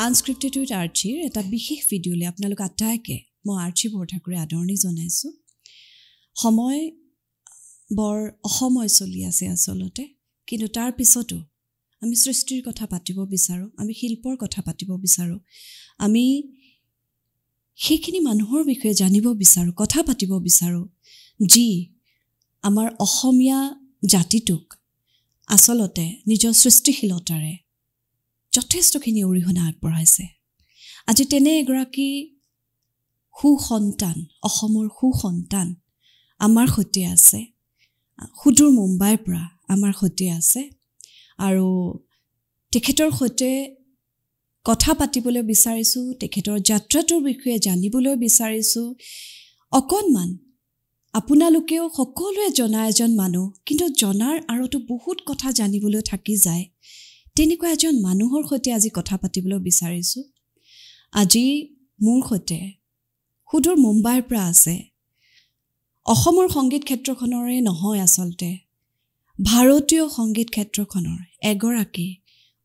Unscripted with আৰ্চিৰ এটা বিশেষ ভিডিঅ'লৈ আপোনালোক আটাইকে মই আৰ্চি বৰঠাকুৰে আদৰণি জনাইছোঁ। সময় বৰ অসময় চলি আছে আচলতে, কিন্তু তাৰ পিছতো আমি সৃষ্টিৰ কথা পাতিব বিচাৰোঁ, আমি শিল্পৰ কথা পাতিব বিচাৰোঁ, আমি সেইখিনি মানুহৰ বিষয়ে জানিব বিচাৰোঁ, কথা পাতিব বিচাৰোঁ, যি আমাৰ অসমীয়া জাতিটোক আচলতে নিজৰ সৃষ্টিশীলতাৰে যথেষ্টখিনি অৰিহণা আগবঢ়াইছে। আজি তেনে এগৰাকী সুসন্তান, অসমৰ সুসন্তান আমাৰ সৈতে আছে, সুদূৰ মুম্বাইৰ পৰা আমাৰ সৈতে আছে, আৰু তেখেতৰ সৈতে কথা পাতিবলৈ বিচাৰিছোঁ, তেখেতৰ যাত্ৰাটোৰ বিষয়ে জানিবলৈ বিচাৰিছোঁ। অকণমান আপোনালোকেও সকলোৱে জনা এজন মানুহ, কিন্তু জনাৰ আঁৰতো বহুত কথা জানিবলৈ থাকি যায়, তেনেকুৱা এজন মানুহৰ সৈতে আজি কথা পাতিবলৈ বিচাৰিছোঁ। আজি মোৰ সৈতে সুদূৰ মুম্বাইৰ পৰা আছে, অসমৰ সংগীত ক্ষেত্ৰখনৰে নহয় আচলতে, ভাৰতীয় সংগীত ক্ষেত্ৰখনৰ এগৰাকী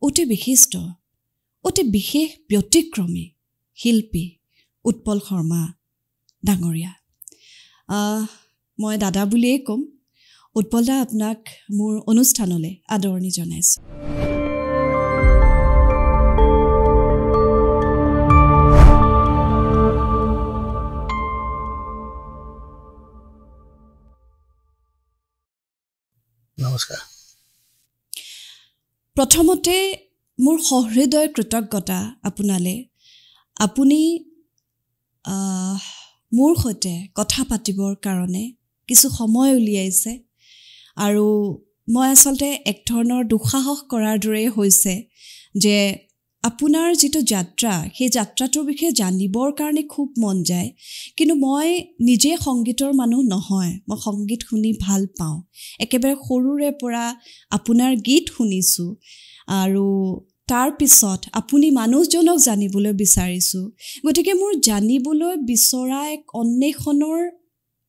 অতি বিশিষ্ট, অতি বিশেষ ব্যতিক্ৰমী শিল্পী উৎপল শৰ্মা ডাঙৰীয়া। মই দাদা বুলিয়েই ক'ম। উৎপল দা, আপোনাক মোৰ অনুষ্ঠানলৈ আদৰণি জনাইছোঁ। নমস্কাৰ। প্ৰথমতে মোৰ সহৃদয় কৃতজ্ঞতা আপোনালৈ। আপুনি মোৰ সৈতে কথা পাতিবৰ কাৰণে কিছু সময় উলিয়াইছে, আৰু মই আচলতে এক ধৰণৰ দুঃসাহস কৰাৰ দৰেই হৈছে যে আপোনাৰ যিটো যাত্ৰা, সেই যাত্ৰাটোৰ বিষয়ে জানিবৰ কাৰণে খুব মন যায়, কিন্তু মই নিজে সংগীতৰ মানুহ নহয়, মই সংগীত শুনি ভাল পাওঁ, একেবাৰে সৰুৰে পৰা আপোনাৰ গীত শুনিছোঁ, আৰু তাৰ পিছত আপুনি মানুহজনক জানিবলৈ বিচাৰিছোঁ। গতিকে মোৰ জানিবলৈ বিচৰা এক অন্বেষণৰ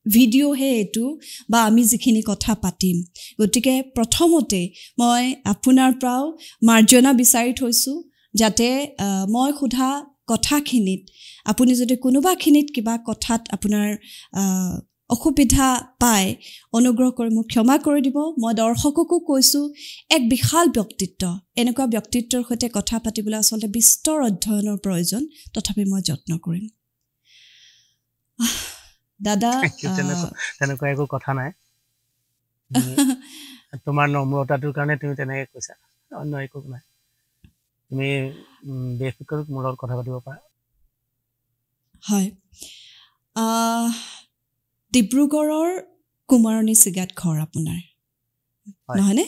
ভিডিঅ'হে এইটো, বা আমি যিখিনি কথা পাতিম। গতিকে প্ৰথমতে মই আপোনাৰ পৰাও মাৰ্জনা বিচাৰি থৈছোঁ, যাতে মই সোধা কথাখিনিত আপুনি যদি কোনোবাখিনিত কিবা কথাত আপোনাৰ অসুবিধা পায়, অনুগ্ৰহ কৰি মোক ক্ষমা কৰি দিব। মই দৰ্শককো কৈছোঁ, এক বিশাল ব্যক্তিত্ব, এনেকুৱা ব্যক্তিত্বৰ সৈতে কথা পাতিবলৈ আচলতে বিস্তৰ অধ্যয়নৰ প্ৰয়োজন, তথাপি মই যত্ন কৰিম। দাদা, তেনেকুৱা একো কথা নাই। তোমাৰ নম্ৰতাটোৰ কাৰণে তুমি তেনেকৈ কৈছা, অন্য একো নাই। তুমি বেফিকৰ মোৰ লগত কথা পাতিব পাৰা। হয়, ডিব্ৰুগড়ৰ কুমাৰণী চিগাত ঘৰ আপোনাৰ, নহয়নে?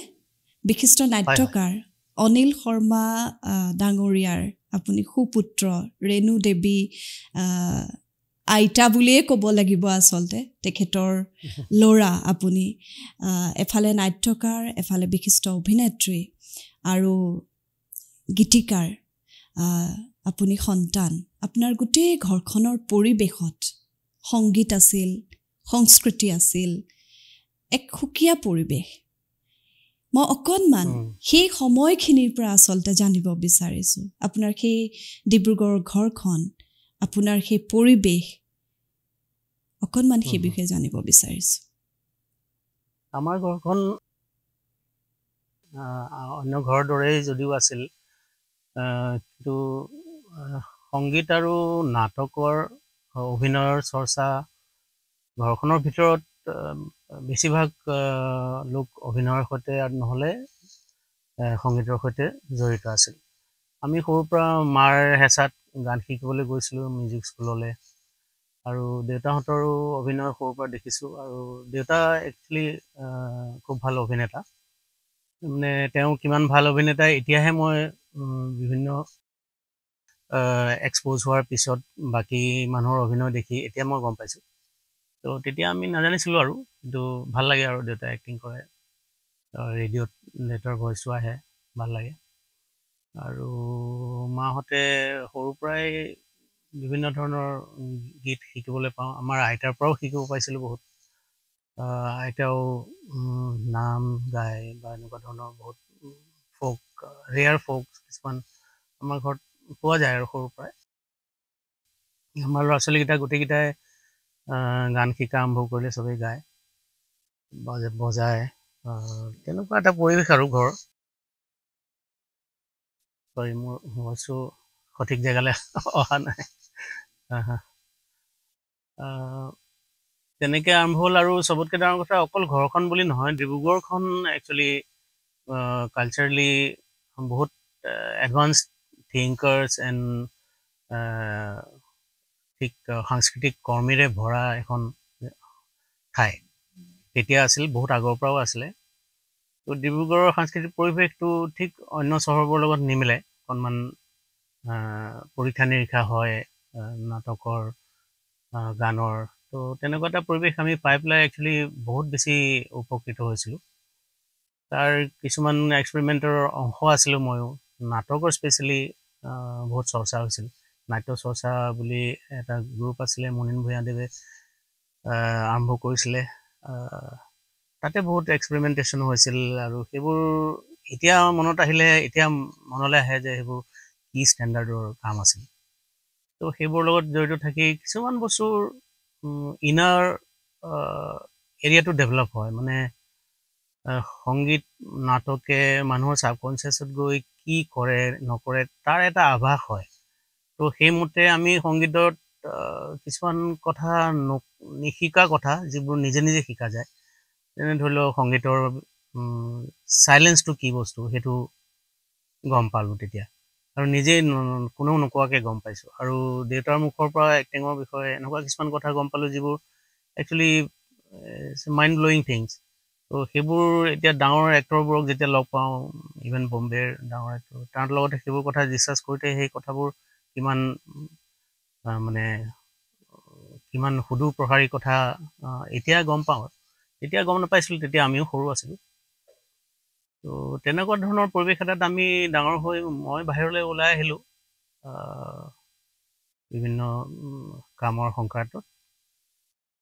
বিশিষ্ট নাট্যকাৰ অনিল শৰ্মা ডাঙৰীয়াৰ আপুনি সুপুত্ৰ, ৰেণু দেৱী আইতা বুলিয়ে ক'ব লাগিব আচলতে, তেখেতৰ ল'ৰা আপুনি। এফালে নাট্যকাৰ, এফালে বিশিষ্ট অভিনেত্ৰী আৰু গীতিকাৰ আপুনি সন্তান। আপোনাৰ গোটেই ঘৰখনৰ পৰিৱেশত সংগীত আছিল, সংস্কৃতি আছিল, এক সুকীয়া পৰিৱেশ। মই অকণমান সেই সময়খিনিৰ পৰা আচলতে জানিব বিচাৰিছোঁ, আপোনাৰ সেই ডিব্ৰুগড়ৰ ঘৰখন, আপোনাৰ সেই পৰিৱেশ, অকণমান সেই বিষয়ে জানিব বিচাৰিছোঁ। আমাৰ ঘৰখন অন্য ঘৰৰ দৰেই যদিও আছিল, কিন্তু সংগীত আৰু নাটকৰ অভিনয়ৰ চৰ্চা ঘৰখনৰ ভিতৰত বেছিভাগ লোক অভিনয়ৰ সৈতে আৰু নহ'লে সংগীতৰ সৈতে জড়িত আছিল। আমি সৰুৰ পৰা মাৰ হেঁচাত গান শিকিবলৈ গৈছিলোঁ মিউজিক স্কুললৈ, আৰু দেউতাহঁতৰো অভিনয় সৰুৰ পৰা দেখিছোঁ। আৰু দেউতা একচুৱেলি খুব ভাল অভিনেতা, মানে তেওঁ কিমান ভাল অভিনেতা এতিয়াহে মই বিভিন্ন এক্সপ'জ হোৱাৰ পিছত বাকী মানুহৰ অভিনয় দেখি এতিয়া মই গম পাইছোঁ। তো তেতিয়া আমি নাজানিছিলোঁ আৰু, কিন্তু ভাল লাগে আৰু দেউতাই এক্টিং কৰে, ৰেডিঅ'ত দেউতাৰ ভইচটো আহে, ভাল লাগে। আৰু মাহঁতে সৰুৰ পৰাই বিভিন্ন ধৰণৰ গীত শিকিবলৈ পাওঁ, আমাৰ আইতাৰ পৰাও শিকিব পাইছিলোঁ বহুত। আইতাও নাম গায় বা এনেকুৱা ধৰণৰ বহুত ফ'ক, ৰেয়াৰ ফ'ক কিছুমান আমাৰ ঘৰত পোৱা যায় আৰু সৰুৰ পৰাই আমাৰ ল'ৰা ছোৱালীকেইটা গোটেইকেইটাই গান শিকা আৰম্ভ কৰিলে, চবেই গায় বজায়, তেনেকুৱা এটা পৰিৱেশ আৰু ঘৰ। চৰি মোৰ ভইচটো সঠিক জেগালৈ অহা নাই। তেনেকৈ আৰম্ভ হ'ল। আৰু চবতকৈ ডাঙৰ কথা অকল ঘৰখন বুলি নহয়, ডিব্ৰুগড়খন একচুৱেলি কালচাৰেলি বহুত এডভান্স থিংকাৰ্ছ এণ্ড ঠিক সাংস্কৃতিক কৰ্মীৰে ভৰা এখন ঠাই তেতিয়া আছিল, বহুত আগৰ পৰাও আছিলে। তো ডিব্ৰুগড়ৰ সাংস্কৃতিক পৰিৱেশটো ঠিক অন্য চহৰবোৰৰ লগত নিমিলে, অকণমান পৰীক্ষা নিৰীক্ষা হয় নাটকৰ, গানৰ। তো তেনেকুৱা এটা পৰিৱেশ আমি পাই পেলাই একচুৱেলি বহুত বেছি উপকৃত হৈছিলোঁ। তাৰ কিছুমান এক্সপেৰিমেণ্টৰ অংশ আছিলোঁ ময়ো। নাটকৰ স্পেচিয়েলি বহুত চৰ্চা হৈছিল। নাট্য চৰ্চা বুলি এটা গ্ৰুপ আছিলে, মুনীন ভূঞাদেৱে আৰম্ভ কৰিছিলে। তাতে বহুত এক্সপেৰিমেণ্টেশ্যন হৈছিল আৰু সেইবোৰ এতিয়া মনত আহিলে, এতিয়া মনলৈ আহে যে সেইবোৰ কি ষ্টেণ্ডাৰ্ডৰ কাম আছিল। তো সেইবোৰৰ লগত জড়িত থাকি কিছুমান বস্তুৰ ইনাৰ এৰিয়াটো ডেভেলপ হয়। মানে সংগীত নাটকে মানুহৰ ছাবকনচিয়াছত গৈ কি কৰে নকৰে তাৰ এটা আভাস হয়। তো সেইমতে আমি সংগীতত কিছুমান কথা নিশিকা কথা যিবোৰ নিজে নিজে শিকা যায়, যেনে ধৰি লওক সংগীতৰ চাইলেঞ্চটো কি বস্তু সেইটো গম পালোঁ তেতিয়া, আৰু নিজেই কোনেও নোকোৱাকৈ গম পাইছোঁ। আৰু দেউতাৰ মুখৰ পৰা এক্টিঙৰ বিষয়ে এনেকুৱা কিছুমান কথা গম পালোঁ যিবোৰ একচুৱেলি মাইণ্ড ব্লয়িং থিংছ। তো সেইবোৰ এতিয়া ডাঙৰ এক্টৰবোৰক যেতিয়া লগ পাওঁ, ইভেন বম্বেৰ ডাঙৰ এক্টৰ, তাৰ লগতে সেইবোৰ কথা ডিছকাছ কৰোঁতে সেই কথাবোৰ কিমান মানে কিমান সুদূৰ প্ৰসাৰী কথা এতিয়া গম পাওঁ। তেতিয়া গম নাপাইছিলোঁ, তেতিয়া আমিও সৰু আছিলোঁ। তো তেনেকুৱা ধৰণৰ পৰিৱেশ এটাত আমি ডাঙৰ হৈ মই বাহিৰলৈ ওলাই আহিলোঁ বিভিন্ন কামৰ সংক্ৰান্তত,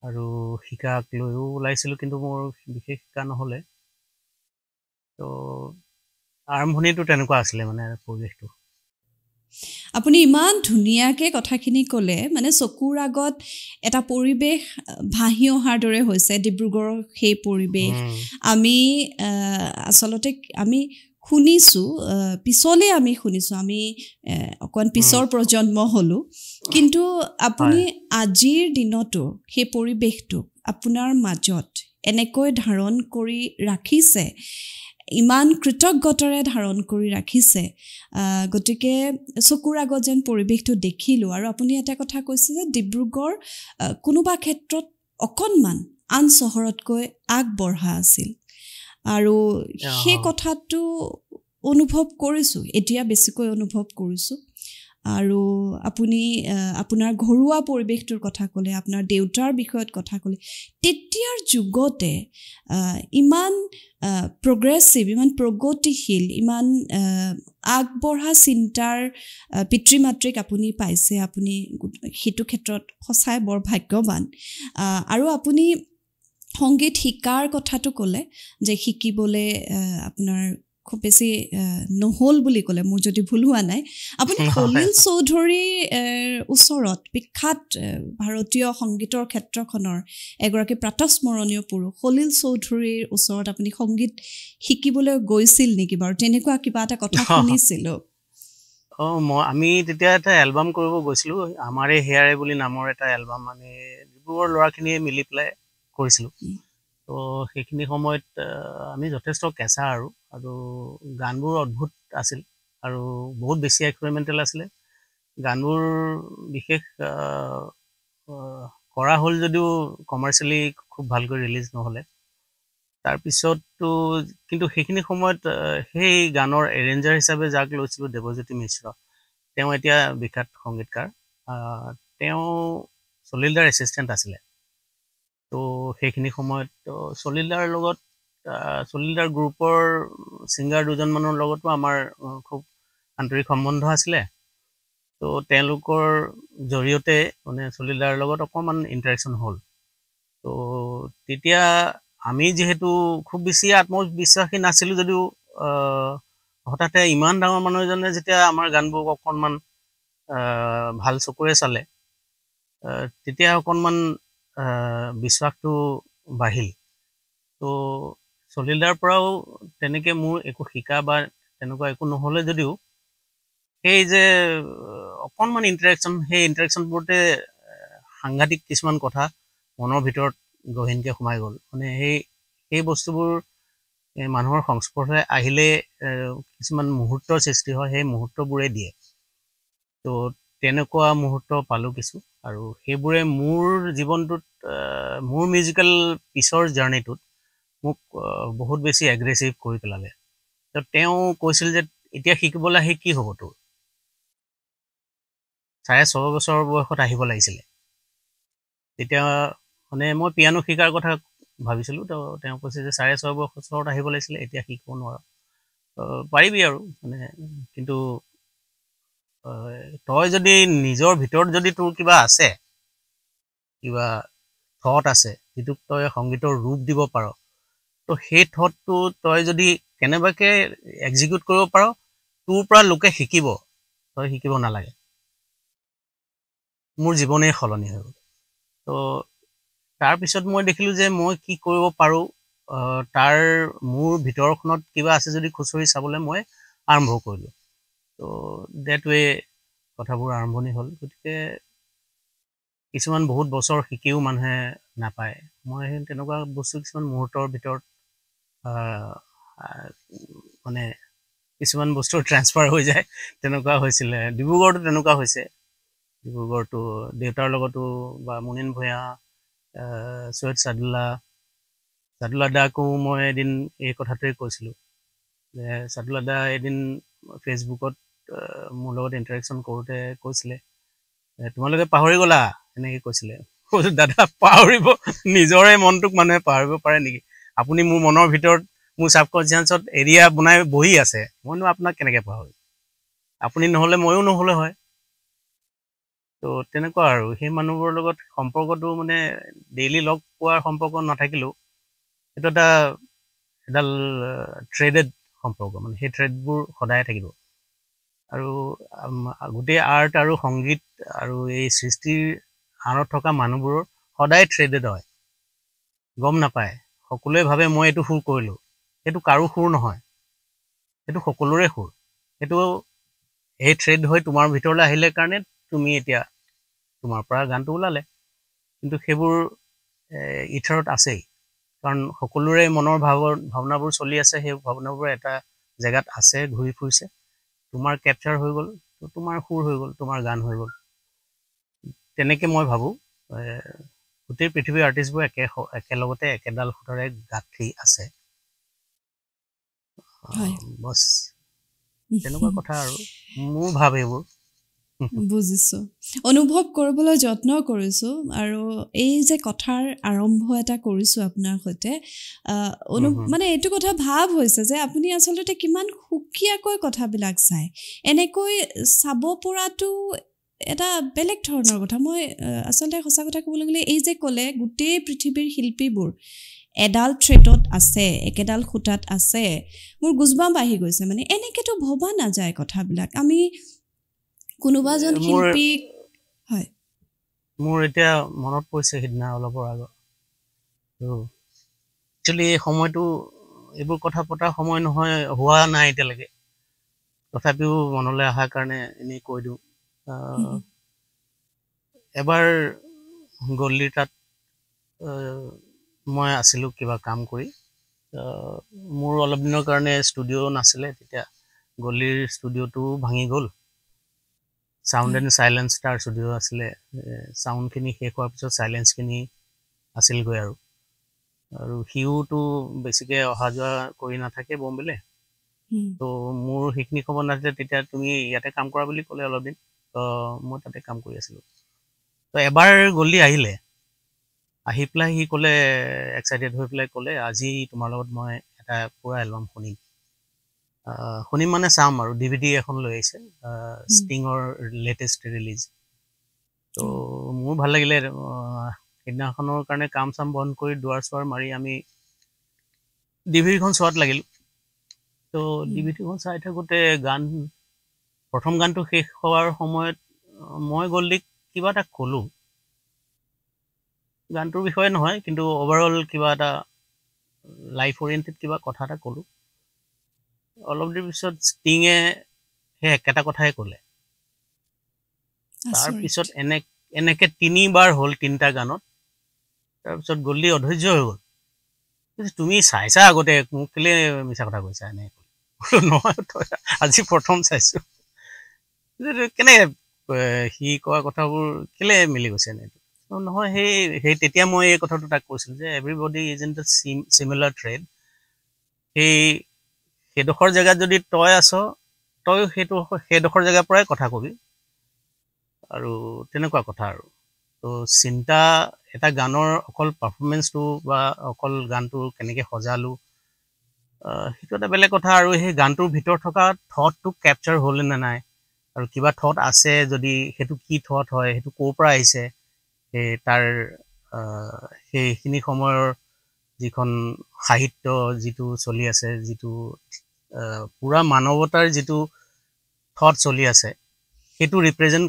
আৰু শিকাক লৈও ওলাইছিলোঁ, কিন্তু মোৰ বিশেষ শিকা নহ'লে। তো আৰম্ভণিটো তেনেকুৱা আছিলে মানে পৰিৱেশটো। আপুনি ইমান ধুনীয়াকৈ কথাখিনি ক'লে, মানে চকুৰ আগত এটা পৰিৱেশ ভাহি অহাৰ দৰে হৈছে, ডিব্ৰুগড়ৰ সেই পৰিৱেশ। আমি আচলতে আমি শুনিছোঁ, পিছলৈ আমি শুনিছোঁ, আমি অকণ পিছৰ প্ৰজন্ম হ'লোঁ, কিন্তু আপুনি আজিৰ দিনতো সেই পৰিৱেশটো আপোনাৰ মাজত এনেকৈ ধাৰণ কৰি ৰাখিছে, ইমান কৃতজ্ঞতাৰে ধাৰণ কৰি ৰাখিছে। গতিকে চকুৰ আগত যেন পৰিৱেশটো দেখিলোঁ। আৰু আপুনি এটা কথা কৈছে যে ডিব্ৰুগড় কোনোবা ক্ষেত্ৰত অকণমান আন চহৰতকৈ আগবঢ়া আছিল, আৰু সেই কথাটো অনুভৱ কৰিছোঁ, এতিয়া বেছিকৈ অনুভৱ কৰিছোঁ। আৰু আপুনি আপোনাৰ ঘৰুৱা পৰিৱেশটোৰ কথা ক'লে, আপোনাৰ দেউতাৰ বিষয়ত কথা ক'লে। তেতিয়াৰ যুগতে ইমান প্ৰগ্ৰেছিভ, ইমান প্ৰগতিশীল, ইমান আগবঢ়া চিন্তাৰ পিতৃ মাতৃক আপুনি পাইছে, আপুনি সেইটো ক্ষেত্ৰত সঁচাই বৰ ভাগ্যৱান। আৰু আপুনি সংগীত শিকাৰ কথাটো ক'লে যে শিকিবলৈ আপোনাৰ খুব বেছি নহ'ল বুলি ক'লে, মোৰ যদি ভুল হোৱা নাই। আপুনি সলিল চৌধুৰীৰ ওচৰত, বিখ্যাত ভাৰতীয় সংগীতৰ ক্ষেত্ৰখনৰ এগৰাকী প্ৰাতঃস্মৰণীয় পুৰুষ সলিল চৌধুৰীৰ ওচৰত আপুনি সংগীত শিকিবলৈ গৈছিল নেকি বাৰু? তেনেকুৱা কিবা এটা কথা শুনিছিলোঁ। আমি তেতিয়া এটা এলবাম কৰিব গৈছিলোঁ, আমাৰে হেয়াৰে বুলি নামৰ এটা এলবাম আমি ডিব্ৰুগড়ৰ ল'ৰাখিনিয়ে মিলি পেলাই কৰিছিলোঁ। তো সেইখিনি সময়ত আমি যথেষ্ট কেঁচা আৰু গানবোৰ অদ্ভুত আছিল আৰু বহুত বেছি এক্সপেৰিমেণ্টেল আছিলে। গানবোৰ বিশেষ কৰা হ'ল যদিও কমাৰ্চিয়েলি খুব ভালকৈ ৰিলিজ নহ'লে। তাৰপিছততো কিন্তু সেইখিনি সময়ত সেই গানৰ এৰেঞ্জাৰ হিচাপে যাক লৈছিলোঁ, দেৱজ্যোতি মিশ্ৰ, তেওঁ এতিয়া বিখ্যাত সংগীতকাৰ, তেওঁ সলিলদাৰ এছিষ্টেণ্ট আছিলে। তো সেইখিনি সময়ত সলিলদাৰ লগত, সলিলদাৰ গ্ৰুপৰ ছিংগাৰ দুজনমানৰ লগতো আমাৰ খুব আন্তৰিক সম্বন্ধ আছিলে। তো তেওঁলোকৰ জৰিয়তে মানে সলিলদাৰ লগত অকণমান ইণ্টাৰেকশ্যন হ'ল। তো তেতিয়া আমি যিহেতু খুব বেছি আত্মবিশ্বাসী নাছিলোঁ যদিও হঠাতে ইমান ডাঙৰ মানুহ এজনে যেতিয়া আমাৰ গানবোৰ অকণমান ভাল চকুৰে চালে তেতিয়া অকণমান বিশ্বাসটো বাঢ়িল। তো চলিলাৰ পৰাও তেনেকৈ মোৰ একো শিকা বা তেনেকুৱা একো নহ'লে যদিও সেই যে অকণমান ইণ্টাৰেকশ্যন, সেই ইণ্টাৰেকশ্যনবোৰতে সাংঘাতিক কিছুমান কথা মনৰ ভিতৰত গহীনকৈ সোমাই গ'ল। মানে সেই বস্তুবোৰ মানুহৰ সংস্পৰ্শে আহিলে কিছুমান মুহূৰ্তৰ সৃষ্টি হয়, সেই মুহূৰ্তবোৰে দিয়ে। তো তেনেকুৱা মুহূৰ্ত পালোঁ কিছু, আৰু সেইবোৰে মোৰ জীৱনটোত মোৰ মিউজিকেল পিছৰ জাৰ্ণিটোত মোক বহুত বেছি এগ্ৰেছিভ কৰি পেলালে। তো তেওঁ কৈছিল যে এতিয়া শিকিবলৈ আহি কি হ'ব তোৰ, 6.5 বছৰ বয়সত আহিব লাগিছিলে। তেতিয়া মানে মই পিয়ানো শিকাৰ কথা ভাবিছিলোঁ। তো তেওঁ কৈছে যে 6.5 বছৰত আহিব লাগিছিলে, এতিয়া শিকিব নোৱাৰ, পাৰিবি আৰু মানে, কিন্তু তই যদি নিজৰ ভিতৰত যদি তোৰ কিবা আছে, কিবা থট আছে যিটোক তই সংগীতৰ ৰূপ দিব পাৰ, তো সেই থটটো তই যদি কেনেবাকৈ এক্সিকিউট কৰিব পাৰ, তোৰ পৰা লোকে শিকিব, তই শিকিব নালাগে। মোৰ জীৱনেই সলনি হৈ গ'ল। তো তাৰপিছত মই দেখিলোঁ যে মই কি কৰিব পাৰোঁ, তাৰ মোৰ ভিতৰখনত কিবা আছে যদি খুচৰি চাবলৈ মই আৰম্ভ কৰিলোঁ। তো ডেট ৱে কথাবোৰ আৰম্ভণি হ'ল। গতিকে কিছুমান বহুত বছৰ শিকিও মানুহে নাপায়। মই তেনেকুৱা বস্তু কিছুমান মুহূৰ্তৰ ভিতৰত মানে কিছুমান বস্তু ট্ৰান্সফাৰ হৈ যায়, তেনেকুৱা হৈছিলে। ডিব্ৰুগড়তো তেনেকুৱা হৈছে। ডিব্ৰুগড়তো দেউতাৰ লগতো, বা মুনীন ভূঞা, চৈয়দ চাদুল্লা দাকো মই এদিন এই কথাটোৱে কৈছিলোঁ যে চাদুল্লা দা এদিন ফেচবুকত মোৰ লগত ইণ্টাৰেকশ্যন কৰোঁতে কৈছিলে, তোমালোকে পাহৰি গ'লা, এনেকৈ কৈছিলে। দাদা পাহৰিব, নিজৰে মনটোক মানুহে পাহৰিব পাৰে নেকি? আপুনি মোৰ মনৰ ভিতৰত, মোৰ ছাবকনচিয়াছত এৰিয়া বনাই বহি আছে, মইনো আপোনাক কেনেকৈ পাহৰিম? আপুনি নহ'লে ময়ো নহ'লে হয়। তো তেনেকুৱা আৰু সেই মানুহবোৰৰ লগত সম্পৰ্কটো মানে ডেইলি লগ পোৱাৰ সম্পৰ্ক নাথাকিলেও এইটো এডাল থ্ৰেডেড সম্পৰ্ক, মানে সেই থ্ৰেডবোৰ সদায় থাকিব। আৰু গোটেই আৰ্ট আৰু সংগীত আৰু এই সৃষ্টিৰ আঁৰত থকা মানুহবোৰৰ সদায় থ্ৰেডেড হয়, গম নাপায়। সকলোৱে ভাবে মই এইটো সুৰ কৰিলোঁ, সেইটো কাৰো সুৰ নহয়, সেইটো সকলোৰে সুৰ। সেইটো এই থ্ৰেড হৈ তোমাৰ ভিতৰলৈ আহিলে কাৰণে তুমি এতিয়া তোমাৰ পৰা গানটো ওলালে, কিন্তু সেইবোৰ ইথাৰত আছেই, কাৰণ সকলোৰে মনৰ ভাৱনাবোৰ চলি আছে। সেই ভাৱনাবোৰ এটা জেগাত আছে, ঘূৰি ফুৰিছে, তোমাৰ কেপচাৰ হৈ গ'ল, তোমাৰ সুৰ হৈ গ'ল, তোমাৰ গান হৈ গ'ল। তেনেকৈ মই ভাবোঁ গোটেই পৃথিৱীৰ আৰ্টিষ্টবোৰ একেলগতে একেডাল সূতাৰে গাঁঠি আছে। বছ তেনেকুৱা কথা আৰু মোৰ ভাৱ এইবোৰ। বুজিছোঁ, অনুভৱ কৰিবলৈ যত্ন কৰিছোঁ। আৰু এই যে কথাৰ আৰম্ভ এটা কৰিছোঁ আপোনাৰ সৈতে, মানে এইটো কথা ভাৱ হৈছে যে আপুনি আচলতে কিমান সুকীয়াকৈ কথাবিলাক চায়। এনেকৈ চাব পৰাটো এটা বেলেগ ধৰণৰ কথা। মই আচলতে সঁচা কথা ক'বলৈ গ'লে, এই যে ক'লে গোটেই পৃথিৱীৰ শিল্পীবোৰ এডাল থ্ৰেডত আছে, একেডাল সূতাত আছে, মোৰ গুজবাম্প আহি গৈছে। মানে এনেকৈতো ভবা নাযায় কথাবিলাক। আমি কোনোবাজন শিল্পীক, হয়, মোৰ এতিয়া মনত পৰিছে সিদিনা অলপৰ আগত, একচুৱেলি এই সময়টো এইবোৰ কথা পতাৰ সময় নহয়, হোৱা নাই এতিয়ালৈকে, তথাপিও মনলৈ অহাৰ কাৰণে এনেই কৈ দিওঁ। এবাৰ গল্লীৰ তাত মই আছিলোঁ কিবা কাম কৰি, মোৰ অলপ দিনৰ কাৰণে ষ্টুডিঅ' নাছিলে। তেতিয়া গল্লীৰ ষ্টুডিঅ'টো ভাঙি গ'ল। চাউণ্ড এণ্ড চাইলেঞ্চ তাৰ ষ্টুডিঅ' আছিলে। চাউণ্ডখিনি শেষ হোৱাৰ পিছত চাইলেঞ্চখিনি আছিলগৈ। আৰু সিওতো বেছিকৈ অহা যোৱা কৰি নাথাকে বম্বেলৈ। তো মোৰ সেইখিনি খবৰ নাছিলে। তেতিয়া তুমি ইয়াতে কাম কৰা বুলি ক'লে অলপ দিন, তো মই তাতে কাম কৰি আছিলোঁ। তো এবাৰ গল্লী আহিলে, আহি পেলাই সি ক'লে, এক্সাইটেড হৈ পেলাই ক'লে, আজি তোমাৰ লগত মই এটা পুৰা এলবাম শুনিম মানে চাম, আৰু DVD এখন লৈ আহিছে, ষ্টিঙৰ লেটেষ্ট ৰিলিজ। তো মোৰ ভাল লাগিলে। সেইদিনাখনৰ কাৰণে কাম চাম বন্ধ কৰি দুৱাৰ চোৱাৰ মাৰি আমি DVDখন চোৱাত লাগিলোঁ। তো DVDখন চাই থাকোঁতে প্ৰথম গানটো শেষ হোৱাৰ সময়ত মই গল্ডিক কিবা এটা ক'লোঁ, গানটোৰ বিষয়ে নহয় কিন্তু অভাৰঅল কিবা এটা লাইফ অৰিয়েণ্টেড কিবা কথা এটা ক'লোঁ। অলপ দিন পিছত ষ্টিঙে সেই একেটা কথাই ক'লে। তাৰপিছত এনেকে 3বাৰ হ'ল 3টা গানত। তাৰপিছত গল্ডি অধৈৰ্য হৈ গ'ল, তুমি চাইছা আগতে, মোক কেলে মিছা কথা কৈছা এনেকে ক'লে। নহয় আজি প্ৰথম চাইছো, কেনেকে সি কোৱা কথাবোৰ কেলে মিলি গৈছে এনেকে। নহয় সেই তেতিয়া মই এই কথাটো তাক কৈছিলোঁ যে everybody is in the similar thread. সেইডোখৰ জেগাত যদি তই আছ, তই সেইডোখৰ জেগাৰ পৰাই কথা কবি, আৰু তেনেকুৱা কথা আৰু। তো চিন্তা এটা গানৰ অকল পাৰফৰ্মেঞ্চটো বা অকল গানটো কেনেকৈ সজালোঁ সেইটো এটা বেলেগ কথা, আৰু সেই গানটোৰ ভিতৰত থকা থটটো কেপচাৰ হ'ল নে নাই, আৰু কিবা থট আছে যদি সেইটো কি থট হয়, সেইটো ক'ৰ পৰা আহিছে, সেই তাৰ সেইখিনি সময়ৰ যিখন সাহিত্য যিটো চলি আছে, যিটো পুৰা মানৱতাৰ যিটো থট চলি আছে, সেইটো ৰিপ্ৰেজেণ্ট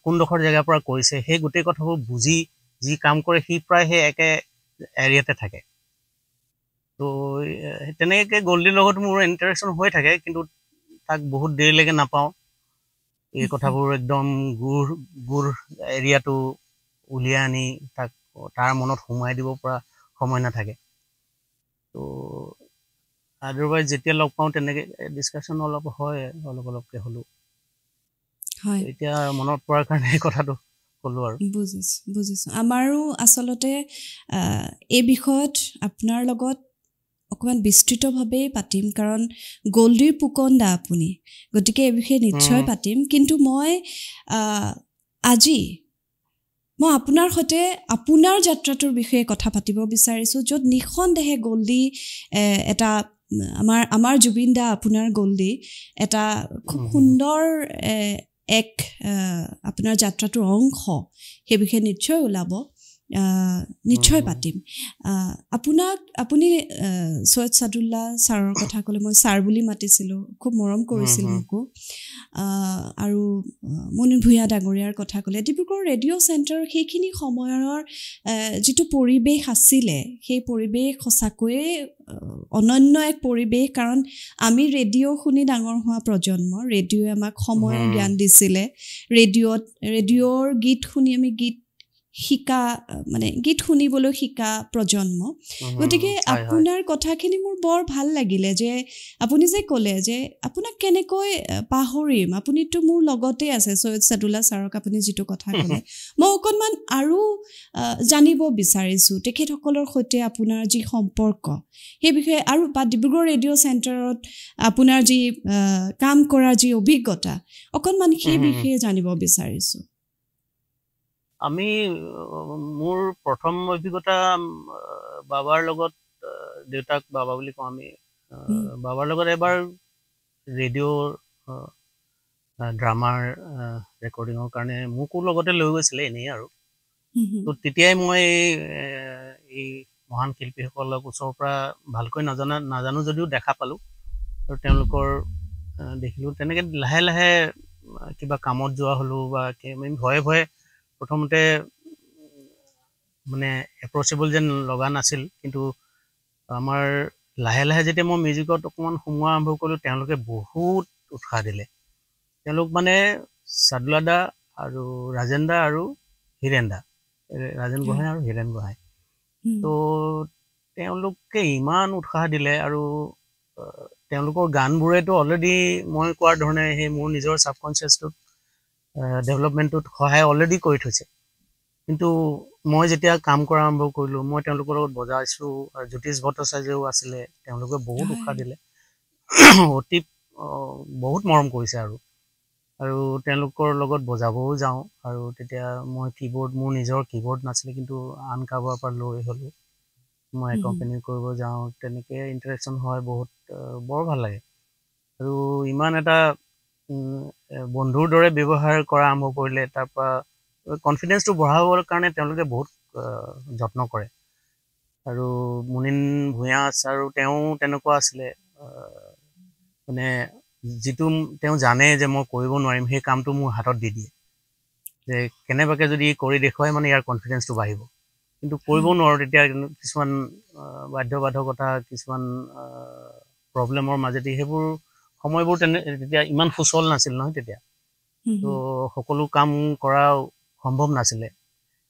কোনডোখৰ জেগাৰ পৰা কৰিছে, সেই গোটেই কথাবোৰ বুজি যি কাম কৰে সি প্ৰায় সেই একে এৰিয়াতে থাকে। তো তেনেকৈ গল্ডিৰ লগত মোৰ ইণ্টাৰেকশ্যন হৈ থাকে, কিন্তু তাক বহুত দেৰিলৈকে নাপাওঁ। এই কথাবোৰ একদম গুৰ এৰিয়াটো উলিয়াই আনি তাক তাৰ মনত সোমাই দিব পৰা সময় নাথাকে। তো আদাৰৱাইজ যেতিয়া লগ পাওঁ তেনেকৈ ডিছকাশ্যন অলপ হয়, অলপকৈ হ'লেও। এতিয়া মনত পৰাৰ কাৰণে এই কথাটো ক'লোঁ আৰু। বুজিছোঁ। আমাৰো আচলতে এই বিষয়ত আপোনাৰ লগত অকণমান বিস্তৃতভাৱেই পাতিম, কাৰণ গল্ডিৰ পুকণ্ডা আপুনি, গতিকে এই বিষয়ে নিশ্চয় পাতিম। কিন্তু মই আপোনাৰ সৈতে আপোনাৰ যাত্ৰাটোৰ বিষয়ে কথা পাতিব বিচাৰিছোঁ, য'ত নিঃসন্দেহে গল্ডি এটা আমাৰ জুবিন দা, আপোনাৰ গল্ডি এটা খুব সুন্দৰ আপোনাৰ যাত্ৰাটোৰ অংশ, সেই বিষয়ে নিশ্চয় ওলাব, নিশ্চয় পাতিম। আপুনি সৈয়দ ছাদুল্লাহ ছাৰৰ কথা ক'লে, মই ছাৰ বুলি মাতিছিলোঁ, খুব মৰম কৰিছিল মোকো। আৰু মুনীন ভূঞা ডাঙৰীয়াৰ কথা ক'লে, ডিব্ৰুগড় ৰেডিঅ' চেণ্টাৰৰ সেইখিনি সময়ৰ যিটো পৰিৱেশ আছিলে, সেই পৰিৱেশ সঁচাকৈয়ে অনন্য এক পৰিৱেশ। কাৰণ আমি ৰেডিঅ' শুনি ডাঙৰ হোৱা প্ৰজন্ম, ৰেডিঅ'য়ে আমাক সময়ৰ জ্ঞান দিছিলে, ৰেডিঅ'ৰ গীত শুনি আমি গীত শুনিবলৈ শিকা প্ৰজন্ম। গতিকে আপোনাৰ কথাখিনি মোৰ বৰ ভাল লাগিলে, যে আপুনি যে ক'লে যে আপোনাক কেনেকৈ পাহৰিম, আপুনিতো মোৰ লগতে আছে, সৈয়দ ছাদুল্লাহ ছাৰক আপুনি যিটো কথা ক'লে, মই অকণমান আৰু জানিব বিচাৰিছোঁ তেখেতসকলৰ সৈতে আপোনাৰ যি সম্পৰ্ক, সেই বিষয়ে, আৰু বা ডিব্ৰুগড় ৰেডিঅ' চেণ্টাৰত আপোনাৰ যি কাম কৰাৰ যি অভিজ্ঞতা, অকণমান সেই বিষয়ে জানিব বিচাৰিছোঁ। মোৰ প্ৰথম অভিজ্ঞতা বাবাৰ লগত, দেউতাক বাবা বুলি কওঁ আমি, বাবাৰ লগত এবাৰ ৰেডিঅ'ৰ ড্ৰামাৰ ৰেকৰ্ডিঙৰ কাৰণে মোকো লগতে লৈ গৈছিলে এনেই আৰু। তো তেতিয়াই মই এই মহান শিল্পীসকলক ওচৰৰ পৰা ভালকৈ নাজানো যদিও দেখা পালোঁ, আৰু তেওঁলোকৰ দেখিলোঁ। তেনেকৈ লাহে লাহে কিবা কামত যোৱা হ'লোঁ, বা ভয়ে প্ৰথমতে মানে এপ্ৰচেবল যেন লগা নাছিল, কিন্তু আমাৰ লাহে লাহে যেতিয়া মই মিউজিকত অকণমান সোমোৱা আৰম্ভ কৰিলোঁ, তেওঁলোকে বহুত উৎসাহ দিলে। তেওঁলোক মানে ছাদুল্লাহ দা আৰু ৰাজেন দা আৰু হীৰেন দা, ৰাজেন গোহাঁই আৰু হীৰেন গোহাঁই। তো তেওঁলোকে ইমান উৎসাহ দিলে, আৰু তেওঁলোকৰ গানবোৰেতো অলৰেডি মই কোৱাৰ ধৰণে সেই মোৰ নিজৰ ছাবকনচিয়াছটোত ডেভেলপমেণ্টটোত সহায় অলৰেডি কৰি থৈছে। কিন্তু মই যেতিয়া কাম কৰা আৰম্ভ কৰিলোঁ, মই তেওঁলোকৰ লগত বজাইছোঁ, আৰু জ্যোতিষ ভট্টাচাৰ্যও আছিলে, তেওঁলোকে বহুত উৎসাহ দিলে, অতি বহুত মৰম কৰিছে। আৰু তেওঁলোকৰ লগত বজাবও যাওঁ, আৰু তেতিয়া মই মোৰ নিজৰ কীবৰ্ড নাছিলে, কিন্তু আন কাৰোবাৰ পৰা লৈ হ'লোঁ মই একম্পেনি কৰিব যাওঁ, তেনেকৈ ইণ্টাৰেকশ্যন হয় বহুত, বৰ ভাল লাগে। আৰু ইমান এটা বন্ধুৰ দৰে ব্যৱহাৰ কৰা আৰম্ভ কৰিলে, তাৰপৰা কনফিডেন্সটো বঢ়াবৰ কাৰণে তেওঁলোকে বহুত যত্ন কৰে। আৰু মুনীন ভূঞা ছাৰো তেওঁ তেনেকুৱা আছিলে, মানে যিটো তেওঁ জানে যে মই কৰিব নোৱাৰিম, সেই কামটো মোৰ হাতত দি দিয়ে। যে কেনেবাকে যদি কৰি দেখুৱাই মানে ইয়াৰ কনফিডেন্সটো বাঢ়িব কিন্তু কৰিব নোৱাৰো তেতিয়া কিছুমান বাধ্যবাধকতা কিছুমান প্ৰব্লেমৰ মাজেদি সেইবোৰ সময়বোৰ তেতিয়া ইমান সুচল নাছিল নহয় তেতিয়া তো সকলো কাম কৰা সম্ভৱ নাছিলে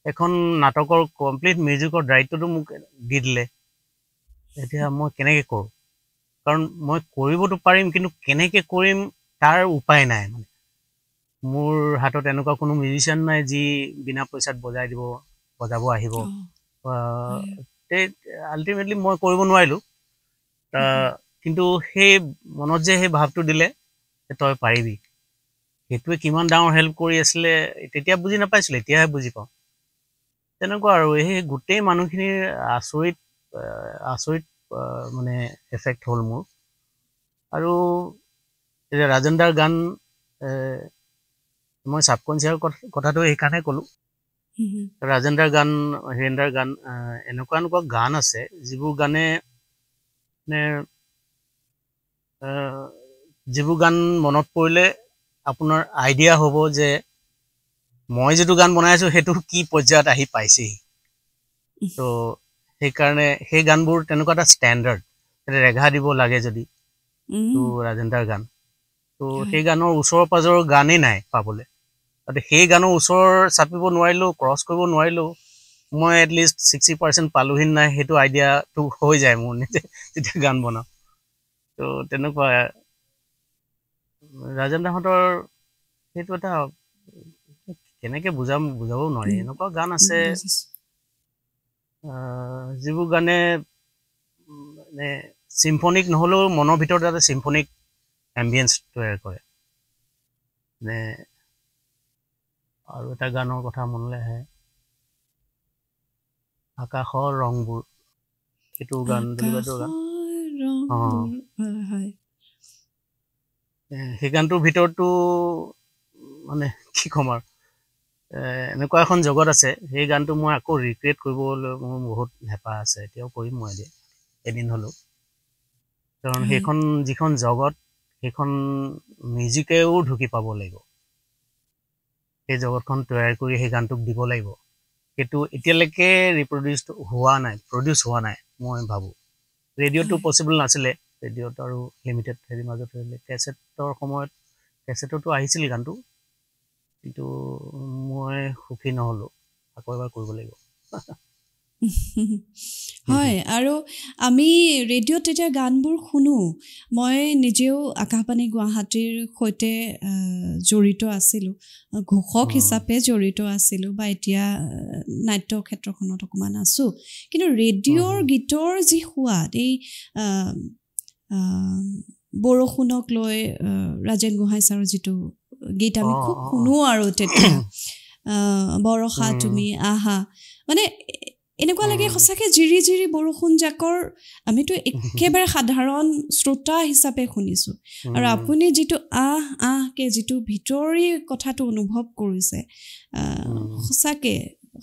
এখন নাটকৰ কমপ্লিট মিউজিকৰ দায়িত্বটো মোক দি দিলে এতিয়া মই কেনেকে কৰোঁ কাৰণ মই কৰিবতো পাৰিম কিন্তু কেনেকে কৰিম তাৰ উপায় নাই মানে মোৰ হাতত এনেকুৱা কোনো মিউজিচিয়ান নাই যি বিনা পইচাত বজাব আহিব আল্টিমেটলি মই কৰিব নোৱাৰিলোঁ কিন্তু সেই মনত যে সেই ভাৱটো দিলে তই পাৰিবি সেইটোৱে কিমান ডাঙৰ হেল্প কৰি আছিলে তেতিয়া বুজি নাপাইছিলোঁ এতিয়াহে বুজি পাওঁ তেনেকুৱা আৰু সেই গোটেই মানুহখিনিৰ আচৰিত মানে এফেক্ট হ'ল মোৰ আৰু এতিয়া ৰাজেন দাৰ গান মই ছাবকনচিয়াছৰ কথাটো সেইকাৰণে ক'লোঁ ৰাজেন দাৰ গান হীৰেন দাৰ গান এনেকুৱা গান আছে যিবোৰ গানে মানে যিবোৰ গান মনত পৰিলে আপোনাৰ আইডিয়া হ'ব যে মই যিটো গান বনাই আছোঁ সেইটো কি পৰ্যায়ত আহি পাইছেহি তো সেইকাৰণে সেই গানবোৰ তেনেকুৱা এটা ষ্টেণ্ডাৰ্ড ৰেঘা দিব লাগে যদি তো ৰাজেন দাৰ গান তো সেই গানৰ ওচৰৰ পাজৰৰ গানেই নাই পাবলৈ সেই গানৰ ওচৰ চাপিব নোৱাৰিলেও ক্ৰছ কৰিব নোৱাৰিলেও মই এটলিষ্ট 60% পালোহি নাই সেইটো আইডিয়াটো হৈ যায় মোৰ নিজে যেতিয়া গান বনাওঁ তো তেনেকুৱা ৰাজেন দাহঁতৰ সেইটো এটা কেনেকে বুজাবও নোৱাৰি এনেকুৱা গান আছে যিবোৰ গানে মানে চিম্ফনিক নহ'লেও মনৰ ভিতৰত এটা চিম্ফনিক এম্বিয়েন্স তৈয়াৰ কৰে মানে আৰু এটা গানৰ কথা মনলৈ আহে আকাশৰ ৰংবোৰ সেইটো গান সেই গানটোৰ ভিতৰতো মানে কি ক'ম আৰু এনেকুৱা এখন জগত আছে সেই গানটো মই আকৌ ৰিক্ৰিয়েট কৰিবলৈ মোৰ বহুত হেঁপাহ আছে এতিয়াও কৰিম মই এদিন হ'লেও কাৰণ সেইখন যিখন জগত সেইখন মিউজিকেও ঢুকি পাব লাগিব সেই জগতখন তৈয়াৰ কৰি সেই গানটোক দিব লাগিব সেইটো এতিয়ালৈকে প্ৰডিউচ হোৱা নাই মই ভাবোঁ ৰেডিঅ'টো পচিবল নাছিলে ৰেডিঅ'ত আৰু লিমিটেড হেৰি মাজত কেছেটৰ সময়ত কেছেটতো আহিছিল গানটো কিন্তু মই সুখী নহ'লোঁ আকৌ এবাৰ কৰিব লাগিব হয় আৰু আমি ৰেডিঅ'ত তেতিয়া গানবোৰ শুনো মই নিজেও আকাশবাণী গুৱাহাটীৰ সৈতে জড়িত আছিলোঁ ঘোষক হিচাপে জড়িত আছিলোঁ বা এতিয়া নাট্য ক্ষেত্ৰখনত অকণমান আছোঁ কিন্তু ৰেডিঅ'ৰ গীতৰ যি সোৱাদ এই বৰষুণক লৈ ৰাজেন গোহাঁই ছাৰৰ যিটো গীত আমি খুব শুনো আৰু তেতিয়া বৰষা তুমি আহা মানে এনেকুৱা লাগে সঁচাকৈ জিৰি জিৰি বৰষুণ জাকৰ আমিতো একেবাৰে সাধাৰণ শ্ৰোতা হিচাপে শুনিছোঁ আৰু আপুনি যিটো আহকে যিটো ভিতৰি কথাটো অনুভৱ কৰিছে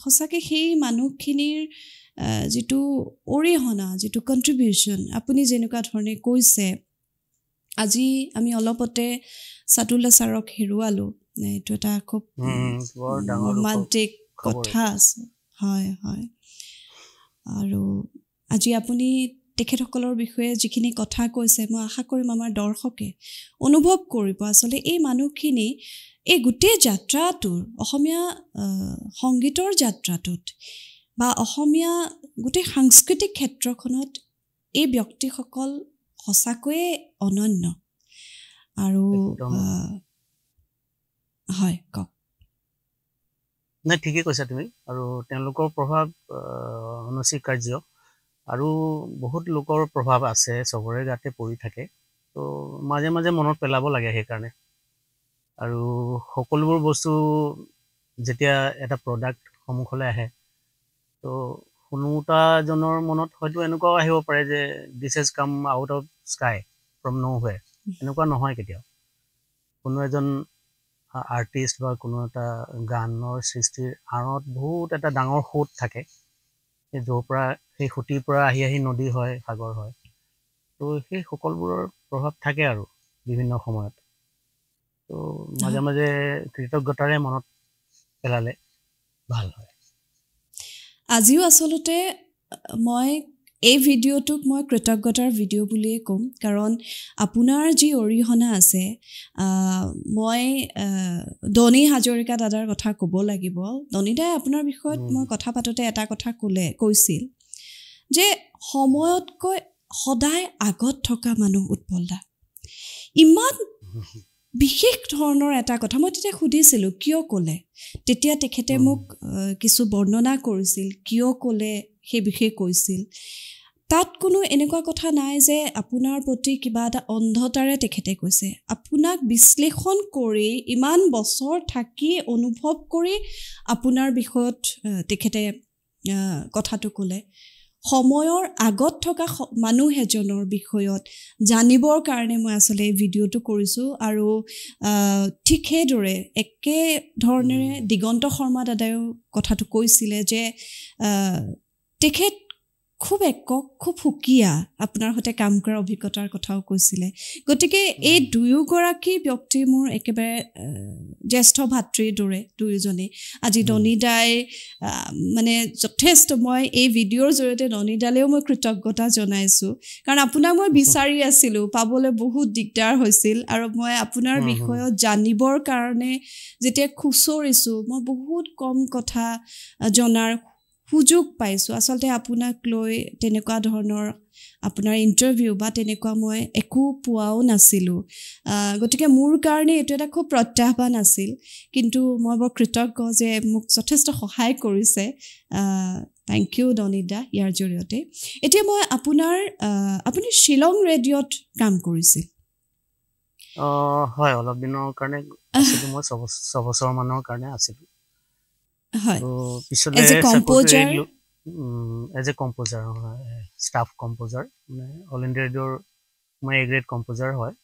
সঁচাকৈ সেই মানুহখিনিৰ যিটো অৰিহণা যিটো কণ্ট্ৰিবিউশ্যন আপুনি যেনেকুৱা ধৰণে কৈছে আজি আমি অলপতে ছাতুল্লা ছাৰক হেৰুৱালোঁ এইটো এটা খুব ৰোমান্টিক কথা আছে হয় হয় আৰু আজি আপুনি তেখেতসকলৰ বিষয়ে যিখিনি কথা কৈছে মই আশা কৰিম আমাৰ দৰ্শকে অনুভৱ কৰিব আচলতে এই মানুহখিনি এই গোটেই যাত্ৰাটোৰ অসমীয়া সংগীতৰ যাত্ৰাটোত বা অসমীয়া গোটেই সাংস্কৃতিক ক্ষেত্ৰখনত এই ব্যক্তিসকল সঁচাকৈয়ে অনন্য আৰু হয় কওক নাই ঠিকেই কৈছা তুমি আৰু তেওঁলোকৰ প্ৰভাৱ অনস্বীকাৰ্য আৰু বহুত লোকৰ প্ৰভাৱ আছে চবৰে গাতে পৰি থাকে তো মাজে মাজে মনত পেলাব লাগে সেইকাৰণে আৰু সকলোবোৰ বস্তু যেতিয়া এটা প্ৰডাক্ট সন্মুখলৈ আহে তো শুনোতাজনৰ মনত হয়তো এনেকুৱাও আহিব পাৰে যে this has come out of sky from nowhere এনেকুৱা নহয় কেতিয়াও কোনো এজন আৰ্টিষ্ট বা কোনো এটা গানৰ সৃষ্টিৰ আঁৰত বহুত এটা ডাঙৰ সোঁত থাকে য'ৰ পৰা সেই সুঁতিৰ পৰা আহি নদী হয় সাগৰ হয় তো সেই সকলোবোৰৰ প্ৰভাৱ থাকে আৰু বিভিন্ন সময়ত তো মাজে মাজে কৃতজ্ঞতাৰে মনত পেলালে ভাল হয় আজিও আচলতে মই এই ভিডিঅ'টোক মই কৃতজ্ঞতাৰ ভিডিঅ' বুলিয়ে ক'ম কাৰণ আপোনাৰ যি অৰিহণা আছে মই দনি হাজৰিকা দাদাৰ কথা ক'ব লাগিব দনিদাই আপোনাৰ বিষয়ত মই কথা পাতোতে এটা কথা কৈছিল যে সময়তকৈ সদায় আগত থকা মানুহ উৎপল দা ইমান বিশেষ ধৰণৰ এটা কথা মই তেতিয়া সুধিছিলোঁ কিয় ক'লে তেতিয়া তেখেতে মোক কিছু বৰ্ণনা কৰিছিল কিয় ক'লে সেই বিষয়ে কৈছিল তাত কোনো এনেকুৱা কথা নাই যে আপোনাৰ প্ৰতি কিবা এটা অন্ধতাৰে তেখেতে কৈছে আপোনাক বিশ্লেষণ কৰি ইমান বছৰ থাকি অনুভৱ কৰি আপোনাৰ বিষয়ত তেখেতে কথাটো ক'লে সময়ৰ আগত থকা মানুহ এজনৰ বিষয়ত জানিবৰ কাৰণে মই আসলে এই ভিডিঅ'টো কৰিছোঁ আৰু ঠিক সেইদৰে একে ধৰণেৰে দিগন্ত শৰ্মা দাদায়ো কথাটো কৈছিলে যে তেখেত খুব একক খুব সুকীয়া আপোনাৰ সৈতে কাম কৰাৰ অভিজ্ঞতাৰ কথাও কৈছিলে গতিকে এই দুয়োগৰাকী ব্যক্তি মোৰ একেবাৰে জ্যেষ্ঠ ভাতৃৰ দৰে দুয়োজনে আজি দনিদাই মানে যথেষ্ট মই এই ভিডিঅ'ৰ জৰিয়তে দনিদালেও মই কৃতজ্ঞতা জনাইছোঁ কাৰণ আপোনাক মই বিচাৰি আছিলোঁ পাবলৈ বহুত দিগদাৰ হৈছিল আৰু মই আপোনাৰ বিষয়ত জানিবৰ কাৰণে যেতিয়া খুচৰিছোঁ মই বহুত কম কথা জনাৰ সুযোগ পাইছোঁ আচলতে আপোনাক লৈ তেনেকুৱা ধৰণৰ আপোনাৰ ইণ্টাৰভিউ বা তেনেকুৱা মই একো পোৱাও নাছিলোঁ গতিকে মোৰ কাৰণে এইটো এটা খুব প্ৰত্যাহ্বান আছিল কিন্তু মই বৰ কৃতজ্ঞ যে মোক যথেষ্ট সহায় কৰিছে থেংক ইউ দনিদা ইয়াৰ জৰিয়তে এতিয়া মই আপুনি শ্বিলং ৰেডিঅ'ত কাম কৰিছিল হয় অলপ দিনৰ কাৰণে আছিলোঁ মই 6 বছৰমানৰ কাৰণে আছিলোঁ হয় পিছলে as a composer staff composer মানে অল ইণ্ডিয়া ৰেডিঅ'ৰ মই এ গ্ৰেড কম্পোজাৰ হয়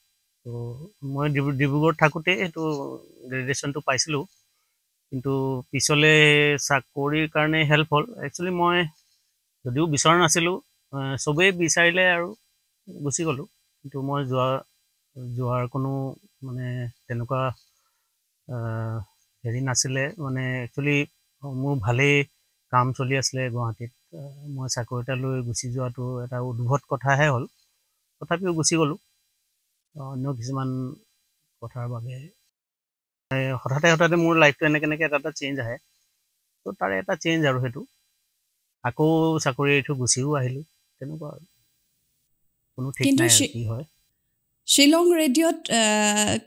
তো মই ডিব্ৰুগড়ত থাকোঁতে এইটো গ্ৰেজুৱেশ্যনটো পাইছিলোঁ কিন্তু পিছলে চাকৰিৰ কাৰণে হেল্প হ'ল একচুৱেলি মই যদিও বিচৰা নাছিলোঁ চবেই বিচাৰিলে আৰু গুচি গ'লোঁ কিন্তু মই যোৱাৰ কোনো মানে তেনেকুৱা হেৰি নাছিলে মানে একচুৱেলি মোৰ ভালেই কাম চলি আছিলে গুৱাহাটীত মই চাকৰি এটা লৈ গুচি যোৱাটো এটা উদ্ভট কথাহে হ'ল তথাপিও গুচি গ'লোঁ অন্য কিছুমান কথাৰ বাবে হঠাতে মোৰ লাইফটো এনেকৈ এটা চেঞ্জ আহে তো তাৰে এটা চেঞ্জ আৰু সেইটো আকৌ চাকৰি এৰি থৈ গুচিও আহিলোঁ তেনেকুৱা আৰু কোনো ঠিক নাই কি হয় শ্বিলং ৰেডিঅ'ত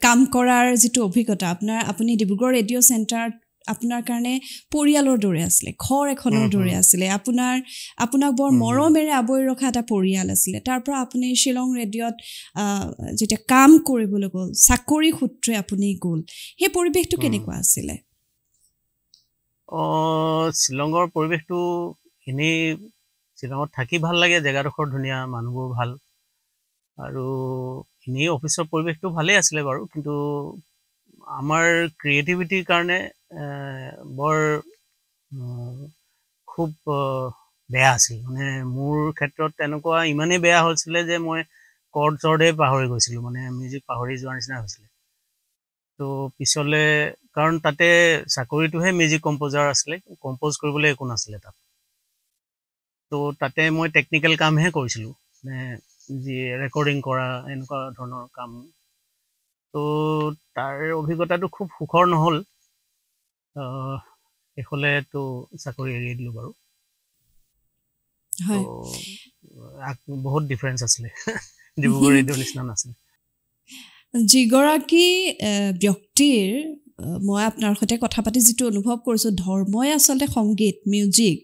কাম কৰাৰ যিটো অভিজ্ঞতা আপুনি ডিব্ৰুগড় ৰেডিঅ' চেণ্টাৰত আপোনাৰ কাৰণে পৰিয়ালৰ দৰে আছিলে ঘৰ এখনৰ দৰে আছিলে আপোনাক বৰ মৰমেৰে আৱৰি ৰখা এটা পৰিয়াল আছিলে তাৰ পৰা আপুনি শ্বিলং ৰেডিঅ'ত যেতিয়া কাম কৰিবলৈ গ'ল চাকৰি সূত্ৰে আপুনি গ'ল সেই পৰিৱেশটো কেনেকুৱা আছিলে শ্বিলঙৰ পৰিৱেশটো এনেই শ্বিলঙত থাকি ভাল লাগে জেগাডোখৰ ধুনীয়া মানুহবোৰ ভাল আৰু এনেই অফিচৰ পৰিৱেশটো ভালেই আছিলে বাৰু কিন্তু আমাৰ ক্ৰিয়েটিভিটিৰ কাৰণে বৰ খুব বেয়া আছিল মানে মোৰ ক্ষেত্ৰত তেনেকুৱা ইমানেই বেয়া হৈছিলে যে মই কৰ্ডে পাহৰি গৈছিলোঁ মানে মিউজিক পাহৰি যোৱাৰ নিচিনা হৈছিলে তো পিছলে কাৰণ তাতে চাকৰিটোহে মিউজিক কম্প'জাৰ আছিলে কম্প'জ কৰিবলৈ একো নাছিলে তাত তো তাতে মই টেকনিকেল কামহে কৰিছিলোঁ মানে যি ৰেকৰ্ডিং কৰা এনেকুৱা ধৰণৰ কাম তো তাৰ অভিজ্ঞতাটো খুব সুখৰ নহ'ল শেষলেতো চাকৰি এৰি দিলোঁ বাৰু বহুত ডিফাৰেঞ্চ আছিলে ডিব্ৰুগড় ৰেডিঅ'ৰ নিচিনা নাছিলে যিগৰাকী ব্যক্তিৰ মই আপোনাৰ সৈতে কথা পাতি যিটো অনুভৱ কৰিছোঁ ধৰ্মই আচলতে সংগীত মিউজিক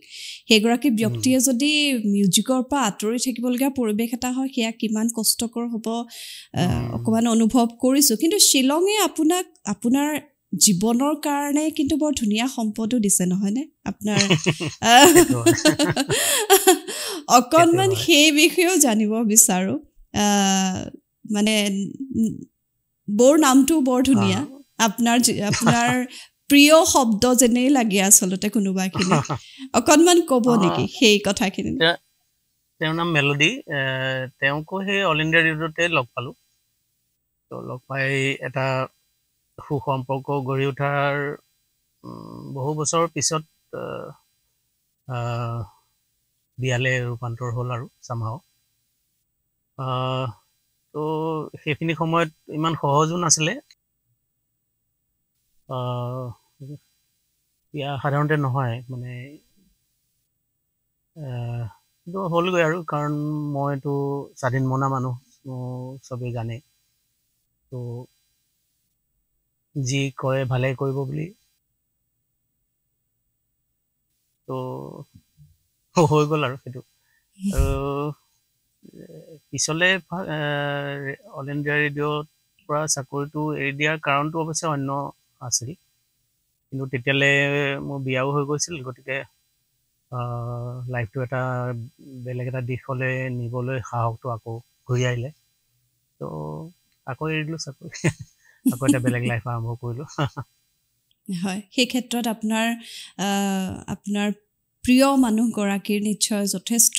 সেইগৰাকী ব্যক্তিয়ে যদি মিউজিকৰ পৰা আঁতৰি থাকিবলগীয়া পৰিৱেশ এটা হয় সেয়া কিমান কষ্টকৰ হ'ব অকণমান অনুভৱ কৰিছোঁ কিন্তু শ্বিলঙে আপোনাৰ জীৱনৰ কাৰণে কিন্তু বৰ ধুনীয়া সম্পদো দিছে নহয়নে আপোনাৰ অকণমান সেই বিষয়েও জানিব বিচাৰোঁ মানে বৰ নামটো বৰ ধুনীয়া আপোনাৰ প্ৰিয় শব্দ যেনেই লাগে আচলতে কোনোবাখিনি অকণমান ক'ব নেকি সেই কথাখিনি তেওঁৰ নাম মেলোডি তেওঁকো সেই অল ইণ্ডিয়া ৰেডিঅ'তে লগ পালোঁ তো লগ পাই এটা সুসম্পৰ্ক গঢ়ি উঠাৰ বহু বছৰৰ পিছত বিয়ালে ৰূপান্তৰ হ'ল আৰু চামাও তো সেইখিনি সময়ত ইমান সহজো নাছিলে বিয়া সাধাৰণতে নহয় মানে কিন্তু হ'লগৈ আৰু কাৰণ মইতো স্বাধীন মনা মানুহ চবেই জানে তো যি কৰে ভালে কৰিব বুলি তো হৈ গ'ল আৰু সেইটো আৰু পিছলে অল ইণ্ডিয়া ৰেডিঅ'ৰ পৰা চাকৰিটো এৰি দিয়াৰ কাৰণটো অৱশ্যে অন্য আছিল কিন্তু তেতিয়ালৈ মোৰ বিয়াও হৈ গৈছিল গতিকে লাইফটো এটা বেলেগ এটা দিশলৈ নিবলৈ সাহসটো আকৌ ঘূৰি আহিলে তো আকৌ এৰি দিলোঁ চাকৰি আকৌ এটা বেলেগ লাইফ আৰম্ভ কৰিলোঁ হয় সেই ক্ষেত্ৰত আপোনাৰ প্ৰিয় মানুহগৰাকীৰ নিশ্চয় যথেষ্ট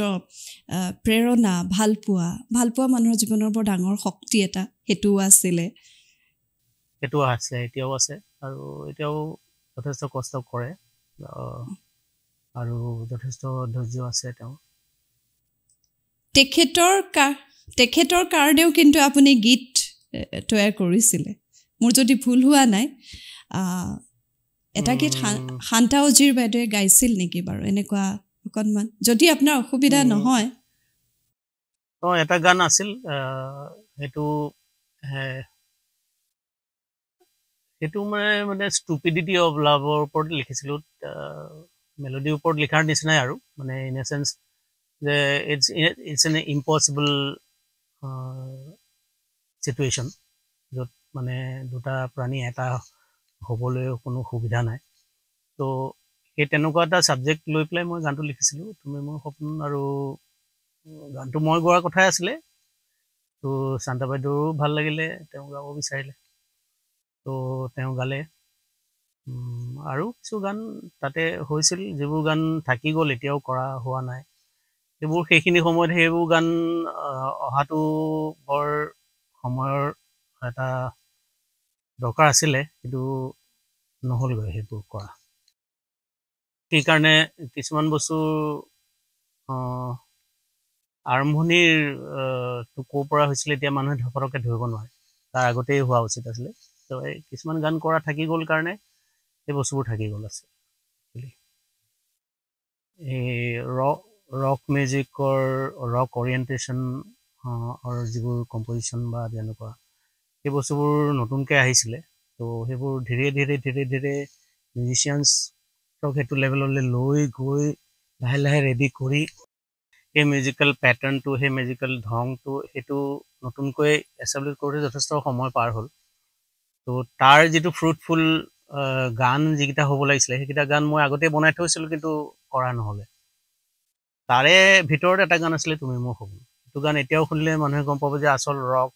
প্ৰেৰণা ভালপোৱা মানুহৰ জীৱনৰ বৰ ডাঙৰ শক্তি এটা সেইটোও আছিলে সেইটো আছে এতিয়াও আছে আৰু এতিয়াও যথেষ্ট কষ্ট কৰে আৰু যথেষ্ট ধৈৰ্য আছে তেওঁ তেখেতৰ কাৰণেও কিন্তু আপুনি গীত তৈয়াৰ কৰিছিলে মোৰ যদি ভুল হোৱা নাই এটা গীত শান্তা উজীৰ বাইদেৱে গাইছিল নেকি বাৰু এনেকুৱা অকণমান যদি আপোনাৰ অসুবিধা নহয় এটা গান আছিল সেইটো মানে ষ্টুপিডিটি অফ লাভৰ ওপৰত লিখিছিলোঁ মেলোডিৰ ওপৰত লিখাৰ নিচিনাই আৰু মানে ইন এ চেন্স যে ইটছ এন ইম্পচিবল চিটুৱেশ্যন য'ত মানে দুটা প্ৰাণী এটা হ'বলৈ কোনো সুবিধা নাই তো সেই তেনেকুৱা এটা ছাবজেক্ট লৈ পেলাই মই গানটো লিখিছিলোঁ তুমি মোৰ সপোন আৰু গানটো মই গোৱাৰ কথাই আছিলে তো শান্তা বাইদেউৰো ভাল লাগিলে তেওঁ গাব বিচাৰিলে তো তেওঁ গালে আৰু কিছু গান তাতে হৈছিল যিবোৰ গান থাকি গ'ল এতিয়াও কৰা হোৱা নাই সেইখিনি সময়ত সেইবোৰ গান অহাটো বৰ সময়ৰ এটা দৰকাৰ আছিলে কিন্তু নহ'লগৈ সেইবোৰ কৰা সেইকাৰণে কিছুমান বস্তু আৰম্ভণিৰ ক'ৰ পৰা হৈছিলে এতিয়া মানুহে ফটককৈ ধৰিব নোৱাৰে তাৰ আগতেই হোৱা উচিত আছিলে তো কিছুমান গান কৰা থাকি গ'ল কাৰণে সেই বস্তুবোৰ থাকি গ'ল আছে এই ৰক মিউজিকৰ ৰক অৰিয়েণ্টেশ্যন যিবোৰ কম্পজিশ্যন বা তেনেকুৱা সেই বস্তুবোৰ নতুনকৈ আহিছিলে তো সেইবোৰ ধীৰে ধীৰে মিউজিচিয়ানছক সেইটো লেভেললৈ লৈ গৈ লাহে লাহে ৰেডি কৰি সেই মিউজিকেল পেটাৰ্ণটো সেই মিউজিকেল ধংটো সেইটো নতুনকৈ এষ্টাব্লিছ কৰোঁতে যথেষ্ট সময় পাৰ হ'ল তো তাৰ যিটো ফ্ৰুটফুল গান যিকেইটা হ'ব লাগিছিলে সেইকেইটা গান মই আগতে বনাই থৈছিলোঁ কিন্তু কৰা নহ'লে তাৰে ভিতৰত এটা গান আছিলে তুমি মোৰ সপোন সেইটো গান এতিয়াও শুনিলে মানুহে গম পাব যে আচল ৰক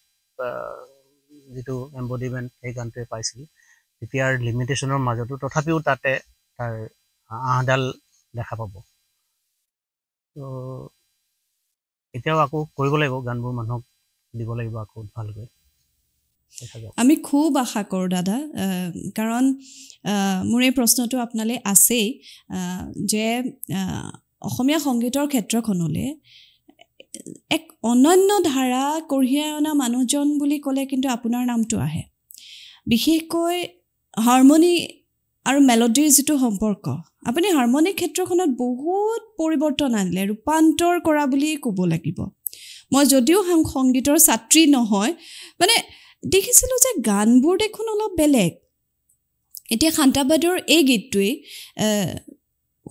যিটো এম্বডিমেণ্ট সেই গানটোৱে পাইছিল তেতিয়াৰ লিমিটেশ্যনৰ মাজতো তথাপিও তাতে তাৰ আহডাল দেখা পাব তো এতিয়াও আকৌ কৰিব লাগিব গানবোৰ মানুহক দিব লাগিব আকৌ ভালকৈ আমি খুব আশা কৰোঁ দাদা কাৰণ মোৰ এই প্ৰশ্নটো আপোনালৈ আছেই যে অসমীয়া সংগীতৰ ক্ষেত্ৰখনলৈ এক অনন্য ধাৰা কঢ়িয়াই অনা মানুহজন বুলি ক'লে কিন্তু আপোনাৰ নামটো আহে বিশেষকৈ হাৰমনি আৰু মেলোডিৰ যিটো সম্পৰ্ক আপুনি হাৰমনি ক্ষেত্ৰখনত বহুত পৰিৱৰ্তন আনিলে ৰূপান্তৰ কৰা বুলি ক'ব লাগিব মই যদিও সংগীতৰ ছাত্ৰী নহয় মানে দেখিছিলোঁ যে গানবোৰ দেখোন অলপ বেলেগ এতিয়া শান্তা বাইদেউৰ এই গীতটোৱে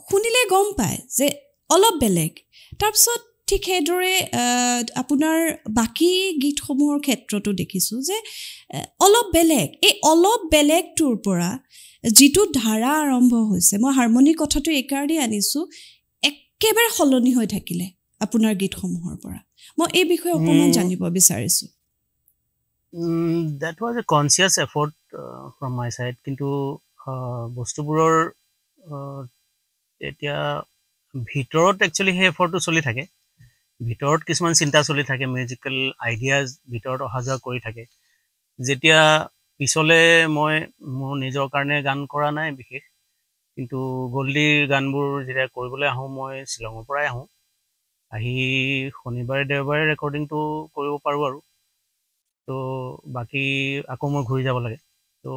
শুনিলে গম পায় যে অলপ বেলেগ তাৰপিছত ঠিক সেইদৰে আপোনাৰ বাকী গীতসমূহৰ ক্ষেত্ৰতো দেখিছোঁ যে অলপ বেলেগ এই অলপ বেলেগটোৰ পৰা যিটো ধাৰা আৰম্ভ হৈছে মই হাৰমনিৰ কথাটো এইকাৰণেই আনিছোঁ একেবাৰে সলনি হৈ থাকিলে আপোনাৰ গীতসমূহৰ পৰা মই এই বিষয়ে অকণমান জানিব বিচাৰিছোঁ that was a conscious effort from my side কিন্তু বস্তুবোৰৰ এতিয়া ভিতৰত একচুৱেলি সেই এফৰ্টটো চলি থাকে ভিতৰত কিছুমান চিন্তা চলি থাকে মিউজিকেল আইডিয়াজ ভিতৰত অহা যোৱা কৰি থাকে যেতিয়া পিছলে মই মোৰ নিজৰ কাৰণে গান কৰা নাই বিশেষ কিন্তু গল্ডিৰ গানবোৰ যেতিয়া কৰিবলৈ আহোঁ মই শ্বিলঙৰ পৰাই আহোঁ আহি শনিবাৰে দেওবাৰে ৰেকৰ্ডিংটো কৰিব পাৰোঁ আৰু তো বাকী আকৌ মই ঘূৰি যাব লাগে তো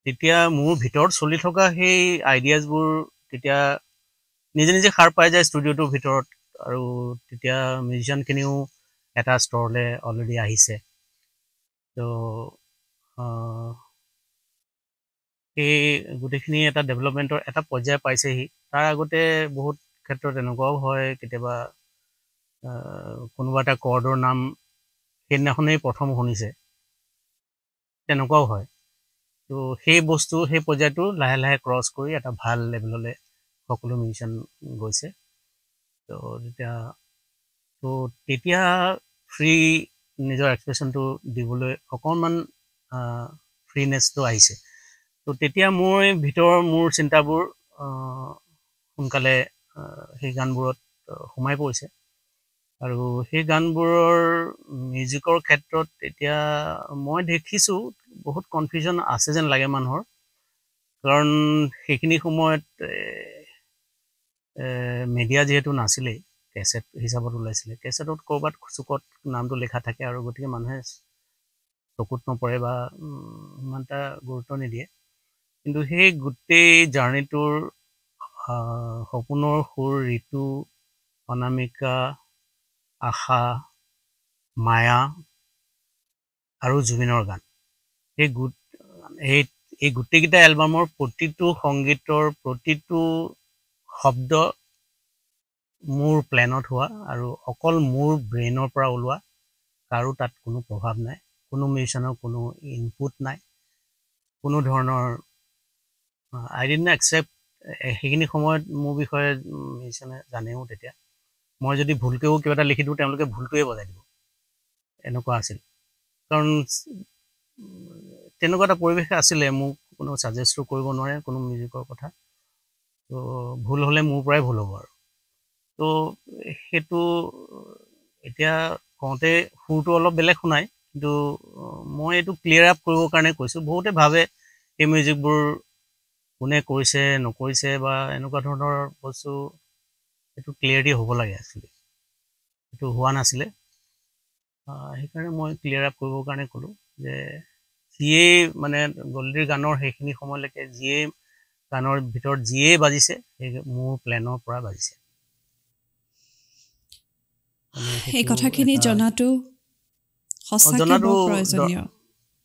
তেতিয়া মোৰ ভিতৰত চলি থকা সেই আইডিয়াছবোৰ তেতিয়া নিজে নিজে সাৰ পাই যায় ষ্টুডিঅ'টোৰ ভিতৰত আৰু তেতিয়া মিউজিচিয়ানখিনিও এটা স্তৰলৈ অলৰেডি আহিছে তো সেই গোটেইখিনি এটা ডেভেলপমেণ্টৰ এটা পৰ্যায় পাইছেহি তাৰ আগতে বহুত ক্ষেত্ৰত এনেকুৱাও হয় কেতিয়াবা কোনোবা এটা কৰ্ডৰ নাম সেইদিনাখনেই প্ৰথম শুনিছে তেনেকুৱাও হয় তো সেই বস্তু সেই পৰ্যায়টো লাহে লাহে ক্ৰছ কৰি এটা ভাল লেভেললৈ সকলো মিউজিচিয়ান গৈছে তো তেতিয়া ফ্ৰী নিজৰ এক্সপ্ৰেশ্যনটো দিবলৈ অকণমান ফ্ৰীনেছটো আহিছে তো তেতিয়া মই ভিতৰৰ মোৰ চিন্তাবোৰ সোনকালে সেই গানবোৰত সোমাই পৰিছে আৰু সেই গানবোৰৰ মিউজিকৰ ক্ষেত্ৰত এতিয়া মই দেখিছোঁ বহুত কনফিউজন আছে যেন লাগে মানুহৰ কাৰণ সেইখিনি সময়ত মিডিয়া যিহেতু নাছিলেই কেছেট হিচাপত ওলাইছিলে কেছেটত ক'ৰবাত চুকত নামটো লিখা থাকে আৰু গতিকে মানুহে চকুত নপৰে বা ইমান এটা গুৰুত্ব নিদিয়ে কিন্তু সেই গোটেই জাৰ্ণিটোৰ সপোনৰ সুৰ ঋতু অনামিকা আশা মায়া আৰু জুবিনৰ গান এই গোটেইকেইটা এলবামৰ প্ৰতিটো সংগীতৰ প্ৰতিটো শব্দ মোৰ প্লেনত হোৱা আৰু অকল মোৰ ব্ৰেইনৰ পৰা ওলোৱা কাৰো তাত কোনো প্ৰভাৱ নাই কোনো মিউজিচিয়ানৰ কোনো ইনপুট নাই কোনো ধৰণৰ আই ডিডন্ট একচেপ্ট সেইখিনি সময়ত মোৰ বিষয়ে মিউজিচিয়ানে জানেও তেতিয়া মই যদি ভুলকৈও কিবা এটা লিখি দিওঁ তেওঁলোকে ভুলটোৱে বজাই দিব এনেকুৱা আছিল কাৰণ তেনেকুৱা এটা পৰিৱেশ আছিলে মোক কোনো ছাজেষ্টো কৰিব নোৱাৰে কোনো মিউজিকৰ কথা তো ভুল হ'লে মোৰ পৰাই ভুল হ'ব আৰু তো সেইটো এতিয়া কওঁতে সুৰটো অলপ বেলেগ শুনাই কিন্তু মই এইটো ক্লিয়াৰ আপ কৰিবৰ কাৰণে কৈছোঁ বহুতে ভাবে এই মিউজিকবোৰ কোনে কৰিছে নকৰিছে বা এনেকুৱা ধৰণৰ বস্তু এইটো ক্লিয়াৰলি হ'ব লাগে আচলতে এইটো হোৱা নাছিলে সেইকাৰণে মই ক্লিয়াৰ আপ কৰিবৰ কাৰণে ক'লোঁ যে যিয়েই মানে গল্ডিৰ গানৰ সেইখিনি সময়লৈকে যিয়েই গানৰ ভিতৰত যিয়েই বাজিছে সেই মোৰ প্লেনৰ পৰা বাজিছে এই কথাখিনি জনাটো সঁচাকৈ বৰ প্ৰয়োজনীয়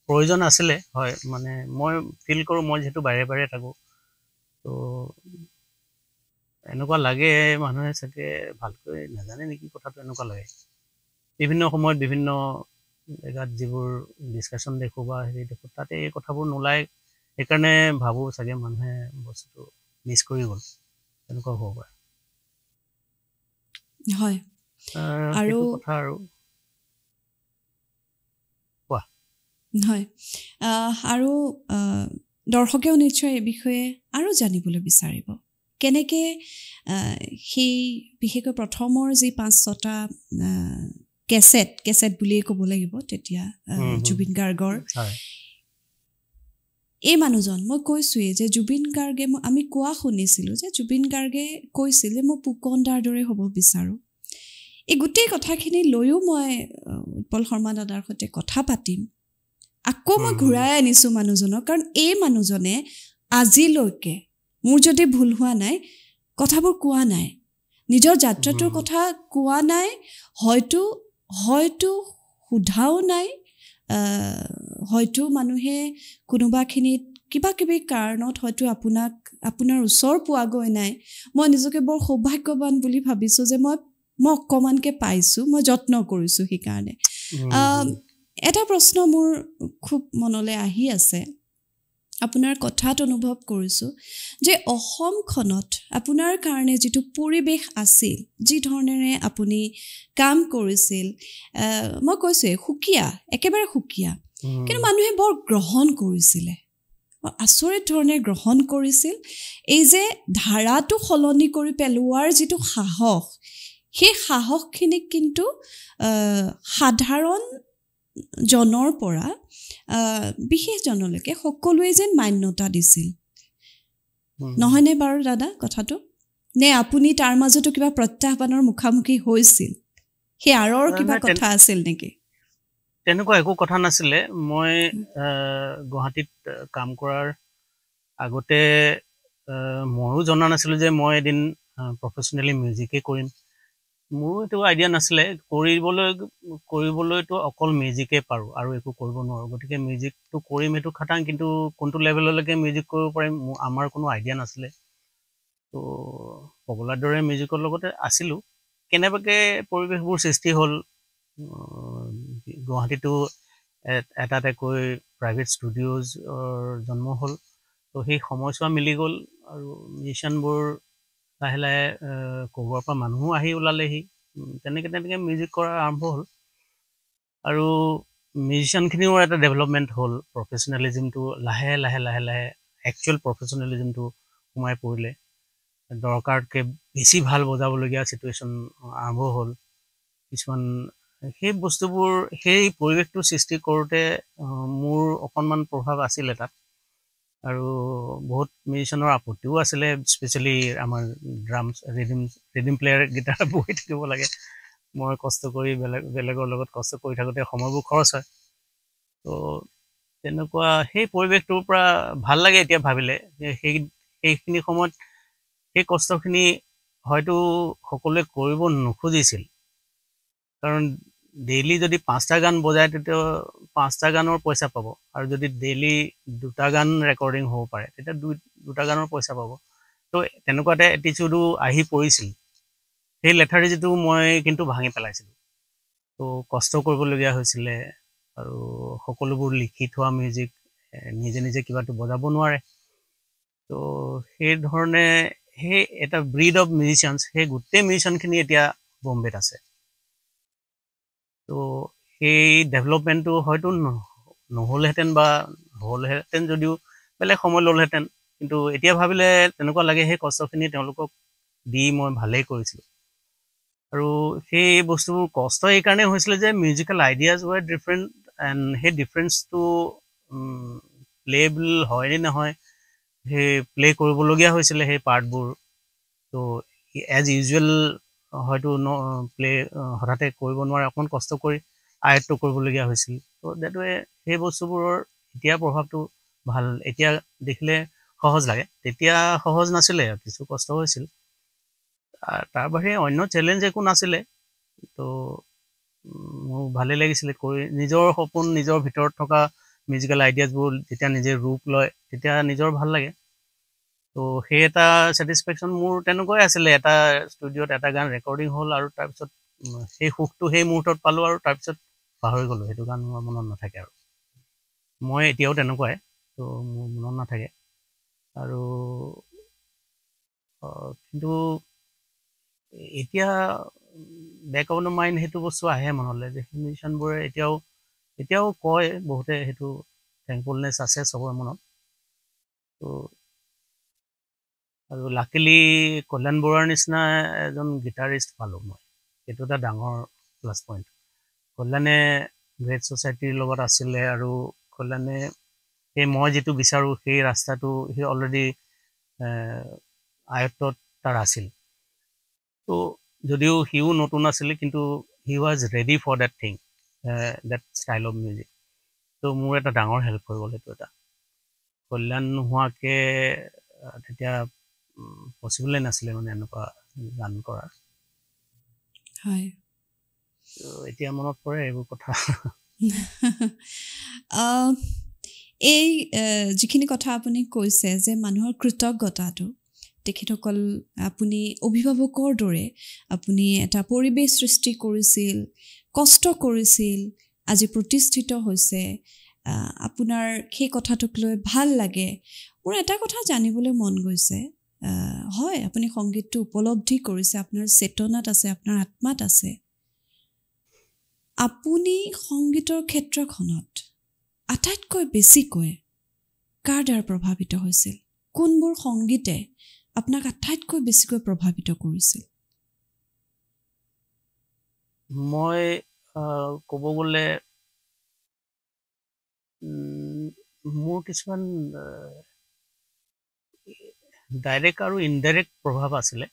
প্ৰয়োজন আছিলে হয় মানে মই ফিল কৰোঁ মই যিহেতু বাৰে বাৰে থাকোঁ তো এনেকুৱা লাগে মানুহে চাগে ভালকৈ নাজানে নেকি কথাটো এনেকুৱা লাগে বিভিন্ন সময়ত বিভিন্ন জেগাত যিবোৰ ডিছকাশ্যন দেখোঁ বা হেৰি দেখোঁ তাতে এই কথাবোৰ নোলায় সেইকাৰণে ভাবোঁ চাগে মানুহে বস্তুটো মিছ কৰি গ'ল তেনেকুৱা হ'ব পাৰে হয় আৰু কথা আৰু কোৱা হয় আৰু দৰ্শকেও নিশ্চয় এই বিষয়ে আৰু জানিবলৈ বিচাৰিব কেনেকৈ সেই বিশেষকৈ প্ৰথমৰ যি 5-6টা কেছেট বুলিয়ে ক'ব লাগিব তেতিয়া জুবিন গাৰ্গৰ এই মানুহজন মই কৈছোঁৱেই যে জুবিন গাৰ্গে আমি কোৱা শুনিছিলোঁ যে জুবিন গাৰ্গে কৈছিল যে মই পুকন্দাৰ দৰে হ'ব বিচাৰোঁ এই গোটেই কথাখিনি লৈও মই উৎপল শৰ্মা দাদাৰ সৈতে কথা পাতিম আকৌ মই ঘূৰাই আনিছোঁ মানুহজনক কাৰণ এই মানুহজনে আজিলৈকে মোৰ যদি ভুল হোৱা নাই কথাবোৰ কোৱা নাই নিজৰ যাত্ৰাটোৰ কথা কোৱা নাই হয়তো সোধাও নাই হয়তো মানুহে কোনোবাখিনিত কিবা কিবি কাৰণত হয়তো আপোনাৰ ওচৰ পোৱাগৈ নাই মই নিজকে বৰ সৌভাগ্যৱান বুলি ভাবিছোঁ যে মই অকণমানকৈ পাইছোঁ মই যত্ন কৰিছোঁ সেইকাৰণে এটা প্ৰশ্ন মোৰ খুব মনলৈ আহি আছে আপোনাৰ কথাত অনুভৱ কৰিছোঁ যে অসমখনত আপোনাৰ কাৰণে যিটো পৰিৱেশ আছিল যি ধৰণেৰে আপুনি কাম কৰিছিল মই কৈছোঁৱেই সুকীয়া একেবাৰে সুকীয়া কিন্তু মানুহে বৰ গ্ৰহণ কৰিছিলে আচৰিত ধৰণে গ্ৰহণ কৰিছিল এই যে ধাৰাটো সলনি কৰি পেলোৱাৰ যিটো সাহস সেই সাহসখিনিক কিন্তু সাধাৰণ জনৰ পৰা বিশেষজনলৈকে সকলোৱে যেন মান্যতা দিছিল নহয়নে বাৰু দাদা কথাটো নে আপুনি তাৰ মাজতো কিবা প্ৰত্যাহ্বানৰ মুখামুখি হৈছিল সেই আৰৰ কিবা কথা আছিল নেকি তেনেকুৱা একো কথা নাছিলে মই গুৱাহাটীত কাম কৰাৰ আগতে ময়ো জনা নাছিলোঁ যে মই এদিন প্ৰফেচনেলি মিউজিকেই কৰিম মোৰো এইটো আইডিয়া নাছিলে কৰিবলৈতো অকল মিউজিকেই পাৰোঁ আৰু একো কৰিব নোৱাৰোঁ গতিকে মিউজিকটো কৰিম এইটো খাটাং কিন্তু কোনটো লেভেললৈকে মিউজিক কৰিব পাৰিম আমাৰ কোনো আইডিয়া নাছিলে তো পপুলাৰ দৰে মিউজিকৰ লগতে আছিলোঁ কেনেবাকৈ পৰিৱেশবোৰ সৃষ্টি হ'ল গুৱাহাটীতো এটা এটাকৈ প্ৰাইভেট ষ্টুডিঅ'জৰ জন্ম হ'ল তো সেই সময়ছোৱা মিলি গ'ল আৰু মিউজিচিয়ানবোৰ লাহে লাহে ক'ৰবাৰ পৰা মানুহো আহি ওলালেহি তেনেকৈ মিউজিক কৰা আৰম্ভ হ'ল আৰু মিউজিচিয়ানখিনিও এটা ডেভেলপমেণ্ট হ'ল প্ৰফেচনেলিজিমটো লাহে লাহে একচুৱেল প্ৰফেচনেলিজিমটো সোমাই পৰিলে দৰকাৰতকৈ বেছি ভাল বজাবলগীয়া ছিটুৱেশ্যন আৰম্ভ হ'ল কিছুমান সেই বস্তুবোৰ সেই পৰিৱেশটো সৃষ্টি কৰোঁতে মোৰ অকণমান প্ৰভাৱ আছিলে তাত আৰু বহুত মিউজিচিয়ানৰ আপত্তিও আছিলে স্পেচিয়েলি আমাৰ ড্ৰামছ ৰিডিম প্লেয়াৰ গীটাৰ বহি থাকিব লাগে মই কষ্ট কৰি বেলেগৰ লগত কষ্ট কৰি থাকোঁতে সময়বোৰ খৰচ হয় তো তেনেকুৱা সেই পৰিৱেশটোৰ পৰা ভাল লাগে এতিয়া ভাবিলে যে সেইখিনি সময়ত সেই কষ্টখিনি হয়তো সকলোৱে কৰিব নোখুজিছিল কাৰণ ডেইলি যদি 5টা গান বজায় তেতিয়া 5টা গানৰ পইচা পাব আৰু যদি ডেইলি 2টা গান ৰেকৰ্ডিং হ'ব পাৰে তেতিয়া 2টা গানৰ পইচা পাব তো তেনেকুৱা এটা এটিচিউডো আহি পৰিছিল সেই লেথাৰিজিটো মই কিন্তু ভাঙি পেলাইছিলোঁ তো কষ্ট কৰিবলগীয়া হৈছিলে আৰু সকলোবোৰ লিখি থোৱা মিউজিক নিজে কিবাটো বজাব নোৱাৰে তো সেই ধৰণে সেই এটা ব্ৰিড অফ মিউজিচিয়ানছ সেই গোটেই মিউজিচিয়ানখিনি এতিয়া বম্বেত আছে তো সেই ডেভেলপমেণ্টটো হয়তো নহ'লহেঁতেন বা হ'লহেঁতেন যদিও বেলেগ সময় ল'লহেঁতেন কিন্তু এতিয়া ভাবিলে তেনেকুৱা লাগে সেই কষ্টখিনি তেওঁলোকক দি মই ভালেই কৰিছিলোঁ আৰু সেই বস্তুবোৰ কষ্ট এইকাৰণে হৈছিলে যে মিউজিকেল আইডিয়াজ ৱেৰ ডিফাৰেণ্ট এণ্ড সেই ডিফাৰেঞ্চটো প্লে'বল হয়নে নহয় সেই প্লে' কৰিবলগীয়া হৈছিলে সেই পাৰ্টবোৰ তো এজ ইউজুৱেল হয়তো প্লে হঠাতে কৰিব নোৱাৰে অকণমান কষ্ট কৰি আয়ত্ব কৰিবলগীয়া হৈছিল তো ডেটৱে সেই বস্তুবোৰৰ এতিয়া প্ৰভাৱটো ভাল এতিয়া দেখিলে সহজ লাগে তেতিয়া সহজ নাছিলে কিছু কষ্ট হৈছিল তাৰ বাহিৰে অন্য চেলেঞ্জ একো নাছিলে তো মোৰ ভালেই লাগিছিলে কৰি নিজৰ সপোন নিজৰ ভিতৰত থকা মিউজিকেল আইডিয়াজবোৰ যেতিয়া নিজে ৰূপ লয় তেতিয়া নিজৰ ভাল লাগে তো সেই এটা ছেটিছফেকশ্যন মোৰ তেনেকুৱাই আছিলে এটা ষ্টুডিঅ'ত এটা গান ৰেকৰ্ডিং হ'ল আৰু তাৰপিছত সেই সুখটো সেই মুহূৰ্তত পালোঁ আৰু তাৰপিছত পাহৰি গ'লোঁ সেইটো গান মোৰ মনত নাথাকে আৰু মই এতিয়াও তেনেকুৱাই তো মোৰ মনত নাথাকে আৰু কিন্তু এতিয়া বেক অফ দ্য মাইণ্ড সেইটো বস্তু আহে মনলৈ যে সেই মিউজিচিয়ানবোৰে এতিয়াও কয় বহুতে সেইটো থেংকফুলনেছ আছে চবৰে মনত তো আৰু লাকিলি কল্যাণ বৰুৱাৰ নিচিনা এজন গিটাৰিষ্ট পালোঁ মই সেইটো এটা ডাঙৰ প্লাছ পইণ্ট কল্যাণে গ্ৰেট ছ'চাইটিৰ লগত আছিলে আৰু কল্যাণে সেই মই যিটো বিচাৰোঁ সেই ৰাস্তাটো সি অলৰেডি আয়ত্তত তাৰ আছিল তো যদিও সিও নতুন আছিলে কিন্তু he was ready for that thing that style of music তো মোৰ এটা ডাঙৰ হেল্প হৈ গ'ল সেইটো এটা কল্যাণ নোহোৱাকৈ তেতিয়া পচিবলে নাছিলে মানে এনেকুৱা গান কৰাৰ হয় এতিয়া মনত পৰে এইবোৰ কথা এই যিখিনি কথা আপুনি কৈছে যে মানুহৰ কৃতজ্ঞতাটো তেখেতসকল আপুনি অভিভাৱকৰ দৰে আপুনি এটা পৰিৱেশ সৃষ্টি কৰিছিল কষ্ট কৰিছিল আজি প্ৰতিষ্ঠিত হৈছে আপোনাৰ সেই কথাটোক লৈ ভাল লাগে মোৰ এটা কথা জানিবলৈ মন গৈছে হয় আপুনি সংগীতটো উপলব্ধি কৰিছে আপোনাৰ চেতনাত আছে আপোনাৰ আত্মাত আছে আপুনি সংগীতৰ ক্ষেত্ৰখনত আটাইতকৈ বেছিকৈ কাৰ দ্বাৰা প্ৰভাৱিত হৈছিল কোনবোৰ সংগীতে আপোনাক আটাইতকৈ বেছিকৈ প্ৰভাৱিত কৰিছিল মই ক'ব গ'লে মোৰ কিছুমান ডাইৰেক্ট আৰু ইনডাইৰেক্ট প্ৰভাৱ আছিলে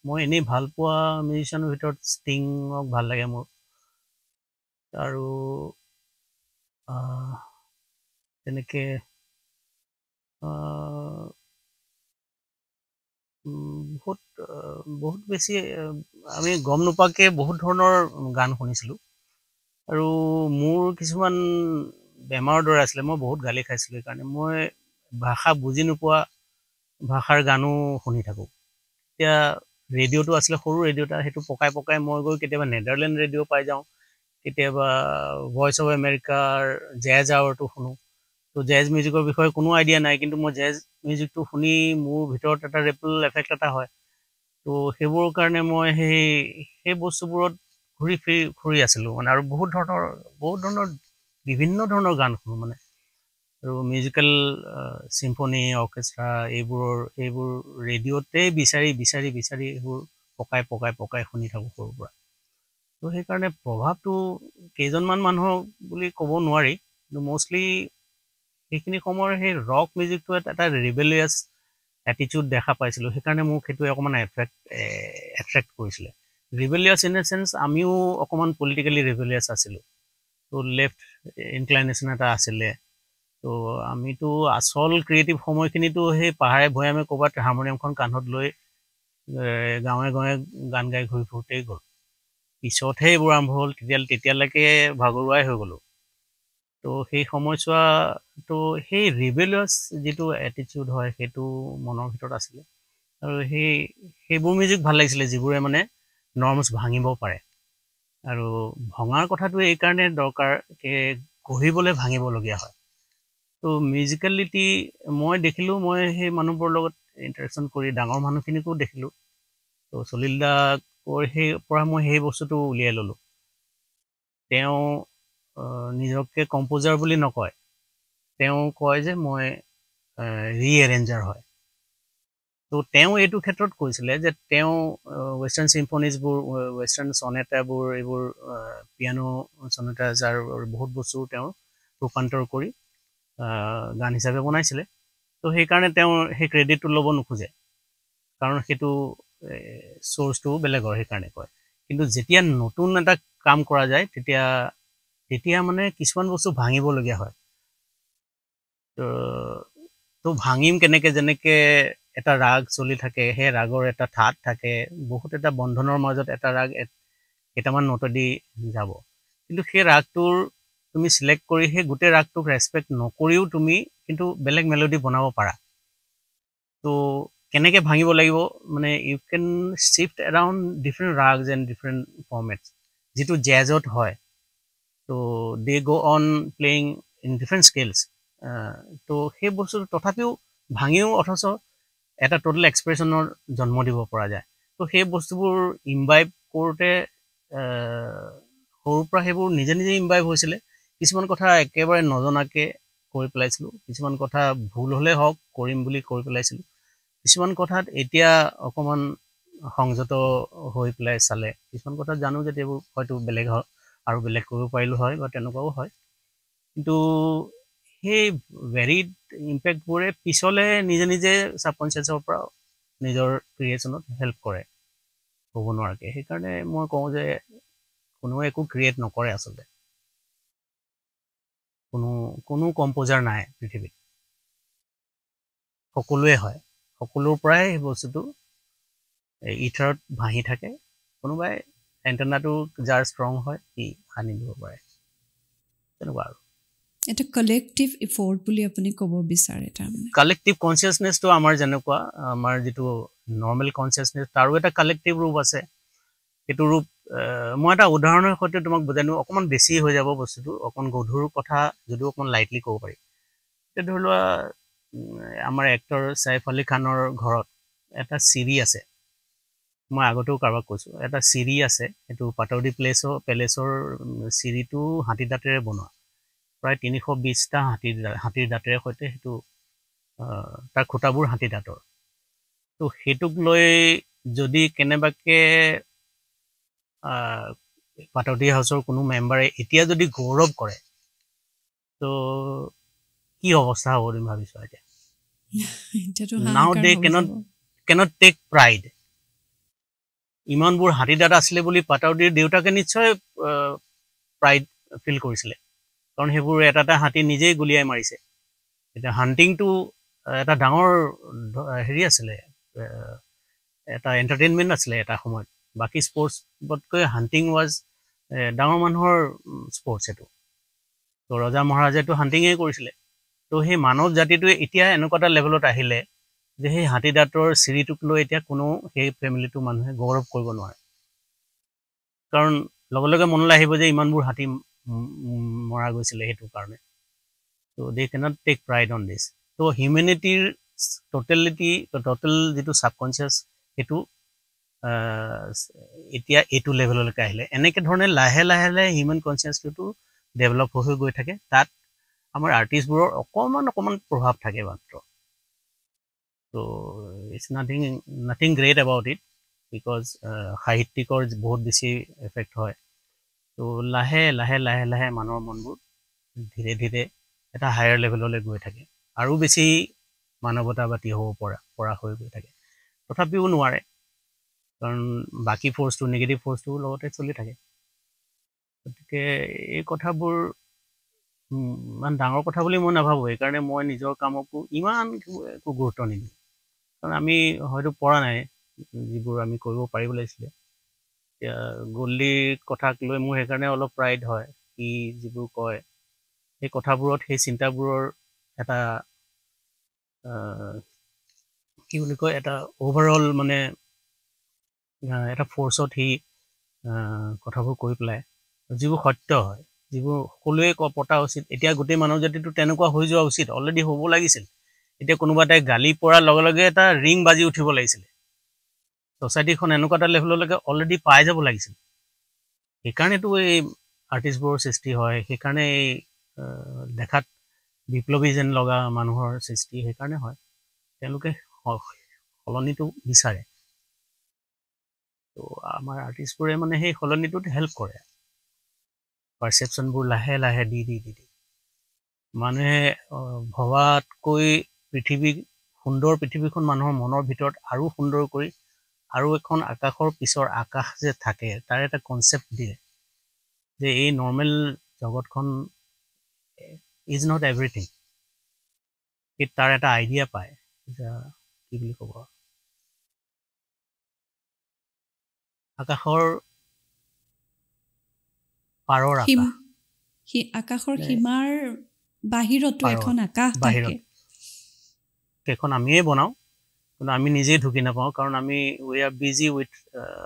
মই এনেই ভাল পোৱা মিউজিচিয়ানৰ ভিতৰত ষ্টিঙক ভাল লাগে মোৰ আৰু তেনেকৈ বহুত বহুত বেছি আমি গম নোপোৱাকৈ বহুত ধৰণৰ গান শুনিছিলোঁ আৰু মোৰ কিছুমান বেমাৰৰ দৰে আছিলে মই বহুত গালি খাইছিলোঁ সেইকাৰণে মই ভাষা বুজি নোপোৱা ভাষাৰ গানো শুনি থাকোঁ এতিয়া ৰেডিঅ'টো আছিলে সৰু ৰেডিঅ' এটা সেইটো পকাই পকাই মই গৈ কেতিয়াবা নেডাৰলেণ্ড ৰেডিঅ' পাই যাওঁ কেতিয়াবা ভইচ অফ আমেৰিকাৰ জেজ আৱাৰটো শুনো তো জেজ মিউজিকৰ বিষয়ে কোনো আইডিয়া নাই কিন্তু মই জেজ মিউজিকটো শুনি মোৰ ভিতৰত এটা ৰেপল এফেক্ট এটা হয় তো সেইবোৰৰ কাৰণে মই সেই বস্তুবোৰত ঘূৰি আছিলোঁ মানে আৰু বহুত ধৰণৰ বিভিন্ন ধৰণৰ গান শুনো মানে আৰু মিউজিকেল চিম্ফনি অৰ্কেষ্ট্ৰা এইবোৰ ৰেডিঅ'তেই বিচাৰি এইবোৰ পকাই শুনি থাকোঁ সৰুৰ পৰা তো সেইকাৰণে প্ৰভাৱটো কেইজনমান মানুহক বুলি ক'ব নোৱাৰি কিন্তু মষ্টলি সেইখিনি সময়ৰ সেই ৰক মিউজিকটো এটা ৰিবেলিয়াছ এটিটিউড দেখা পাইছিলোঁ সেইকাৰণে মোক সেইটোৱে অকণমান এট্ৰেক্ট কৰিছিলে ৰিবেলিয়াছ ইন এ চেন্স আমিও অকণমান পলিটিকেলি ৰিবেলিয়াছ আছিলোঁ তো লেফ্ট ইনক্লাইনেশ্যন এটা আছিলে তো আমিতো আচল ক্ৰিয়েটিভ সময়খিনিতো সেই পাহাৰে ভৈয়ামে ক'ৰবাত হাৰমনিয়ামখন কান্ধত লৈ গাঁৱে গান গাই ঘূৰি ফুৰোঁতেই গ'ল পিছতহে এইবোৰ আৰম্ভ হ'ল তেতিয়ালৈকে ভাগৰুৱাই হৈ গ'লোঁ তো সেই সময়ছোৱাটো সেই ৰিবেলিয়াছ যিটো এটিটিউড হয় সেইটো মনৰ ভিতৰত আছিলে আৰু সেইবোৰ মিউজিক ভাল লাগিছিলে যিবোৰে মানে নৰ্মছ ভাঙিব পাৰে আৰু ভঙাৰ কথাটো এইকাৰণে দৰকাৰ গঢ়িবলৈ ভাঙিবলগীয়া হয় তো মিউজিকেলিটি মই দেখিলোঁ মই সেই মানুহবোৰৰ লগত ইণ্টাৰেকশ্যন কৰি ডাঙৰ মানুহখিনিকো দেখিলোঁ তো সলিল দাৰ সেই পৰা মই সেই বস্তুটো উলিয়াই ল'লোঁ তেওঁ নিজকে কম্প'জাৰ বুলি নকয় তেওঁ কয় যে মই ৰিএৰেঞ্জাৰ হয় তো তেওঁ এইটো ক্ষেত্ৰত কৈছিলে যে তেওঁ ৱেষ্টাৰ্ণ চিম্ফনিজবোৰ ৱেষ্টাৰ্ণ চনেটাবোৰ এইবোৰ পিয়ানো চনেটা যাৰ বহুত বস্তু তেওঁ ৰূপান্তৰ কৰি গান হিচাপে বনাইছিলে তো সেইকাৰণে তেওঁ সেই ক্ৰেডিটটো ল'ব নোখোজে কাৰণ সেইটো চ'ৰ্চটো বেলেগৰ সেইকাৰণে কয় কিন্তু যেতিয়া নতুন এটা কাম কৰা যায় তেতিয়া মানে কিছুমান বস্তু ভাঙিবলগীয়া হয় তো ভাঙিম কেনেকৈ যেনেকৈ এটা ৰাগ চলি থাকে সেই ৰাগৰ এটা ঠাট থাকে বহুত এটা বন্ধনৰ মাজত এটা ৰাগ কেইটামান নোটেদি যাব কিন্তু সেই ৰাগটোৰ তুমি চিলেক্ট কৰি সেই গোটেই ৰাগটোক ৰেচপেক্ট নকৰিও তুমি কিন্তু বেলেগ মেলোডি বনাব পাৰা তো কেনেকৈ ভাঙিব লাগিব মানে you can shift around different ragas and different formats যিটো জেজত হয় তো they go' on playing in different scales তো সেই বস্তুটো তথাপিও ভাঙিও অথচ এটা টোটেল এক্সপ্ৰেশ্যনৰ জন্ম দিব পৰা যায় তো সেই বস্তুবোৰ ইমবাইব কৰোঁতে সৰুৰ পৰা সেইবোৰ নিজে ইমবাইব হৈছিলে কিছুমান কথা একেবাৰে নজনাকৈ কৰি পেলাইছিলোঁ কিছুমান কথা ভুল হ'লে হওক কৰিম বুলি কৰি পেলাইছিলোঁ কিছুমান কথাত এতিয়া অকণমান সংযত হৈ পেলাই চালে কিছুমান কথা জানো যে এইবোৰ হয়তো বেলেগ হয় আৰু বেলেগ কৰিব পাৰিলোঁ হয় বা তেনেকুৱাও হয় কিন্তু সেই ভেৰিড ইম্পেক্টবোৰে পিছলৈ নিজে ছাবকনচিয়াছৰ পৰা নিজৰ ক্ৰিয়েশ্যনত হেল্প কৰে ক'ব নোৱাৰাকৈ সেইকাৰণে মই কওঁ যে কোনোৱে একো ক্ৰিয়েট নকৰে আচলতে কোনো কম্প'জাৰ নাই পৃথিৱীত সকলোৱে হয় সকলোৰ পৰাই সেই বস্তুটো ইথাৰত ভাহি থাকে কোনোবাই এণ্টেনাটো যাৰ ষ্ট্ৰং হয় সি সানি দিব পাৰে তেনেকুৱা আৰু এটা কালেক্টিভ ইফৰ্ট বুলি আপুনি ক'ব বিচাৰে তাৰমানে কালেক্টিভ কনচিয়াছনেছটো আমাৰ যেনেকুৱা আমাৰ যিটো নৰ্মেল কনচিয়াছনেছ তাৰো এটা কালেক্টিভ ৰূপ আছে সেইটো ৰূপ মই এটা উদাহৰণৰ সৈতে তোমাক বুজাই দিওঁ অকণমান বেছি হৈ যাব বস্তুটো অকণমান গধুৰ কথা যদিও অকণমান লাইটলি ক'ব পাৰি এতিয়া ধৰি লোৱা আমাৰ এক্টৰ ছাইফ আলী খানৰ ঘৰত এটা চিৰি আছে মই আগতেও কাৰোবাক কৈছোঁ এটা চিৰি আছে সেইটো পাটৌদি পেলেচৰ চিৰিটো হাতী দাঁতেৰে বনোৱা প্ৰায় 320টা হাতীৰ দাঁতেৰে সৈতে সেইটো তাৰ খুঁটাবোৰ হাতী দাঁতৰ তো সেইটোক লৈ যদি কেনেবাকৈ পাটৌদি হাউচৰ কোনো মেম্বাৰে এতিয়া যদি গৌৰৱ কৰে তো কি অৱস্থা হ'ব তুমি ভাবিছোঁ এতিয়া এতিয়াতো Now হাহাকাৰ they হ'ব cannot যাব। cannot take pride. ইমানবোৰ হাতী দাঁত আছিলে বুলি পাটাউদিৰ দেউতাকে নিশ্চয় প্ৰাইড ফিল কৰিছিলে কাৰণ সেইবোৰ এটা এটা হাতী নিজেই গুলিয়াই মাৰিছে এতিয়া হাণ্টিংটো এটা ডাঙৰ হেৰি আছিলে এটা এণ্টাৰটেইনমেণ্ট আছিলে এটা সময়ত বাকী স্পৰ্টছতকৈ হাণ্টিং ৱাজ ডাঙৰ মানুহৰ স্পৰ্টছ এইটো তো ৰজা মহাৰাজাটো হাণ্টিঙেই কৰিছিলে তো সেই মানৱ জাতিটোৱে এতিয়া এনেকুৱা এটা লেভেলত আহিলে যে সেই হাতী দাঁতৰ চিৰিটোক লৈ এতিয়া কোনো সেই ফেমিলিটো মানুহে গৌৰৱ কৰিব নোৱাৰে কাৰণ লগে লগে মনলৈ আহিব যে ইমানবোৰ হাতী মৰা গৈছিলে সেইটো কাৰণে তো দে কেনট টেক প্ৰাইড অন দিছ তো হিউমেনিটিৰ টোটেল যিটো ছাবকনচিয়াছ সেইটো এতিয়া এইটো লেভেললৈকে আহিলে এনেকৈ ধৰণে লাহে লাহে লাহে হিউমেন কনচিয়াছটো ডেভেলপ হৈ গৈ থাকে তাত আমাৰ আৰ্টিষ্টবোৰৰ অকণমান প্ৰভাৱ থাকে মাত্ৰ তো it's nothing great about it because সাহিত্যিকৰ বহুত বেছি এফেক্ট হয় তো লাহে লাহে লাহে লাহে মানুহৰ মনবোৰ ধীৰে ধীৰে এটা হায়াৰ লেভেললৈ গৈ থাকে আৰু বেছি মানৱতাবাদী হ'ব পৰা হৈ গৈ থাকে তথাপিও নোৱাৰে কাৰণ বাকী ফ'ৰ্চটো নিগেটিভ ফ'ৰ্চটোৰ লগতে চলি থাকে গতিকে এই কথাবোৰ ইমান ডাঙৰ কথা বুলি মই নাভাবোঁ সেইকাৰণে মই নিজৰ কামকো ইমান একো গুৰুত্ব নিদিওঁ কাৰণ আমি হয়তো পৰা নাই যিবোৰ আমি কৰিব পাৰিব লাগিছিলে এতিয়া গল্লীৰ কথাক লৈ মোৰ সেইকাৰণে অলপ প্ৰাইড হয় সি যিবোৰ কয় সেই কথাবোৰত সেই চিন্তাবোৰৰ এটা কি বুলি কয় এটা অভাৰঅল মানে এটা ফ'ৰ্চত সি কথাবোৰ কৈ পেলাই যিবোৰ সত্য হয় যিবোৰ সকলোৱে পতা উচিত এতিয়া গোটেই মানৱ জাতিটো তেনেকুৱা হৈ যোৱা উচিত অলৰেডি হ'ব লাগিছিল এতিয়া কোনোবা এটাই গালি পৰাৰ লগে লগে এটা ৰিং বাজি উঠিব লাগিছিলে ছ'চাইটিখন এনেকুৱা এটা লেভেললৈকে অলৰেডি পাই যাব লাগিছিল সেইকাৰণেতো এই আৰ্টিষ্টবোৰৰ সৃষ্টি হয় সেইকাৰণে এই দেখাত বিপ্লৱী যেন লগা মানুহৰ সৃষ্টি সেইকাৰণে হয় তেওঁলোকে সলনিটো বিচাৰে তো আমাৰ আৰ্টিষ্টবোৰে মানে সেই সলনিটোত হেল্প কৰে পাৰচেপশ্যনবোৰ লাহে লাহে দি মানুহে ভবাতকৈ সুন্দৰ পৃথিৱীখন মানুহৰ মনৰ ভিতৰত আৰু সুন্দৰ কৰি আৰু এখন আকাশৰ পিছৰ আকাশ যে থাকে তাৰ এটা কনচেপ্ট দিয়ে যে এই নৰ্মেল জগতখন ইজ নট এভৰিথিং তাৰ এটা আইডিয়া পায় কি বুলি ক'ব আকাশৰ পাৰৰ আকাশৰ সীমাৰ বাহিৰতো এখন আকাশ থাকে সেইখন আমিয়ে বনাওঁ কিন্তু আমি নিজেই ঢুকি নাপাওঁ কাৰণ আমি we are busy with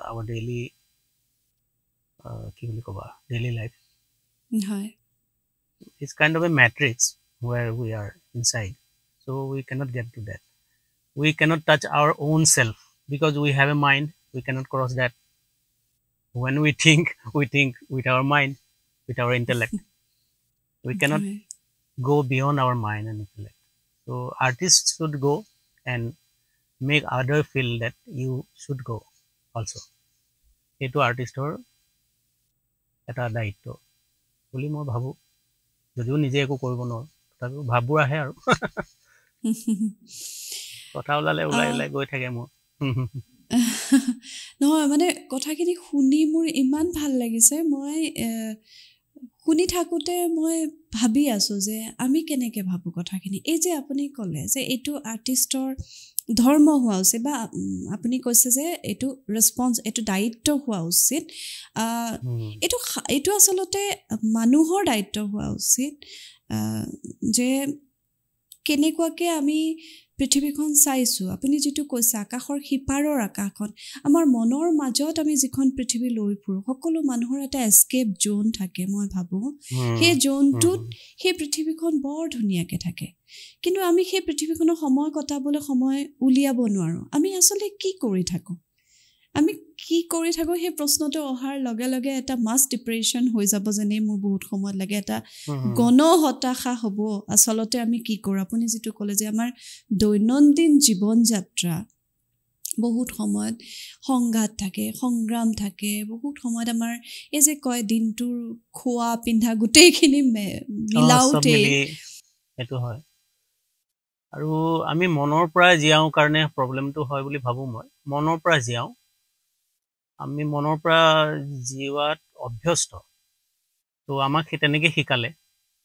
our daily কি বুলি ক'বা ডেইলি লাইফ হয় it's kind of a matrix where we are inside so' we can't get to that we can't touch our own self because we have a mind we can't cross that when we think with our mind with our intellect we cannot go beyond our mind and intellect so artists should go and make others feel that you should go also eto artistor eta daitto boli moi bhabu jodio nije eko koribo no tabi bhabur ahe aru kotha ulai goi thake mo নহয় মানে কথাখিনি শুনি মোৰ ইমান ভাল লাগিছে মই শুনি থাকোঁতে মই ভাবি আছোঁ যে আমি কেনেকৈ ভাবোঁ কথাখিনি এই যে আপুনি ক'লে যে এইটো আৰ্টিষ্টৰ ধৰ্ম হোৱা উচিত বা আপুনি কৈছে যে এইটো এইটো দায়িত্ব হোৱা উচিত এইটো আচলতে মানুহৰ দায়িত্ব হোৱা উচিত যে কেনেকুৱাকৈ আমি পৃথিৱীখন চাইছোঁ আপুনি যিটো কৈছে আকাশৰ সিপাৰৰ আকাশখন আমাৰ মনৰ মাজত আমি যিখন পৃথিৱী লৈ ফুৰোঁ সকলো মানুহৰ এটা এস্কেপ জ'ন থাকে মই ভাবোঁ সেই জ'নটোত সেই পৃথিৱীখন বৰ ধুনীয়াকৈ থাকে কিন্তু আমি সেই পৃথিৱীখনৰ সময় কটাবলৈ সময় উলিয়াব নোৱাৰোঁ আমি আচলতে কি কৰি থাকোঁ সেই প্ৰশ্নটো অহাৰ লগে লগে এটা মাছ ডিপ্ৰেশ্যন হৈ যাব যেনেই মোৰ বহুত সময়ত লাগে এটা গণ হতাশা হ'ব আচলতে আমি কি কৰোঁ আপুনি যিটো ক'লে যে আমাৰ দৈনন্দিন জীৱন যাত্ৰা বহুত সময়ত সংঘাত থাকে সংগ্ৰাম থাকে বহুত সময়ত আমাৰ এই যে কয় দিনটোৰ খোৱা পিন্ধা গোটেইখিনি মিলাওঁতে সেইটো হয় আৰু আমি মনৰ পৰা জিয়াওঁ কাৰণে প্ৰব্লেমটো হয় বুলি ভাবোঁ মই মনৰ পৰা জিয়াওঁ আমি মনৰ পৰা জিওৱাত অভ্যস্ত তো আমাক তেনেকৈ শিকালে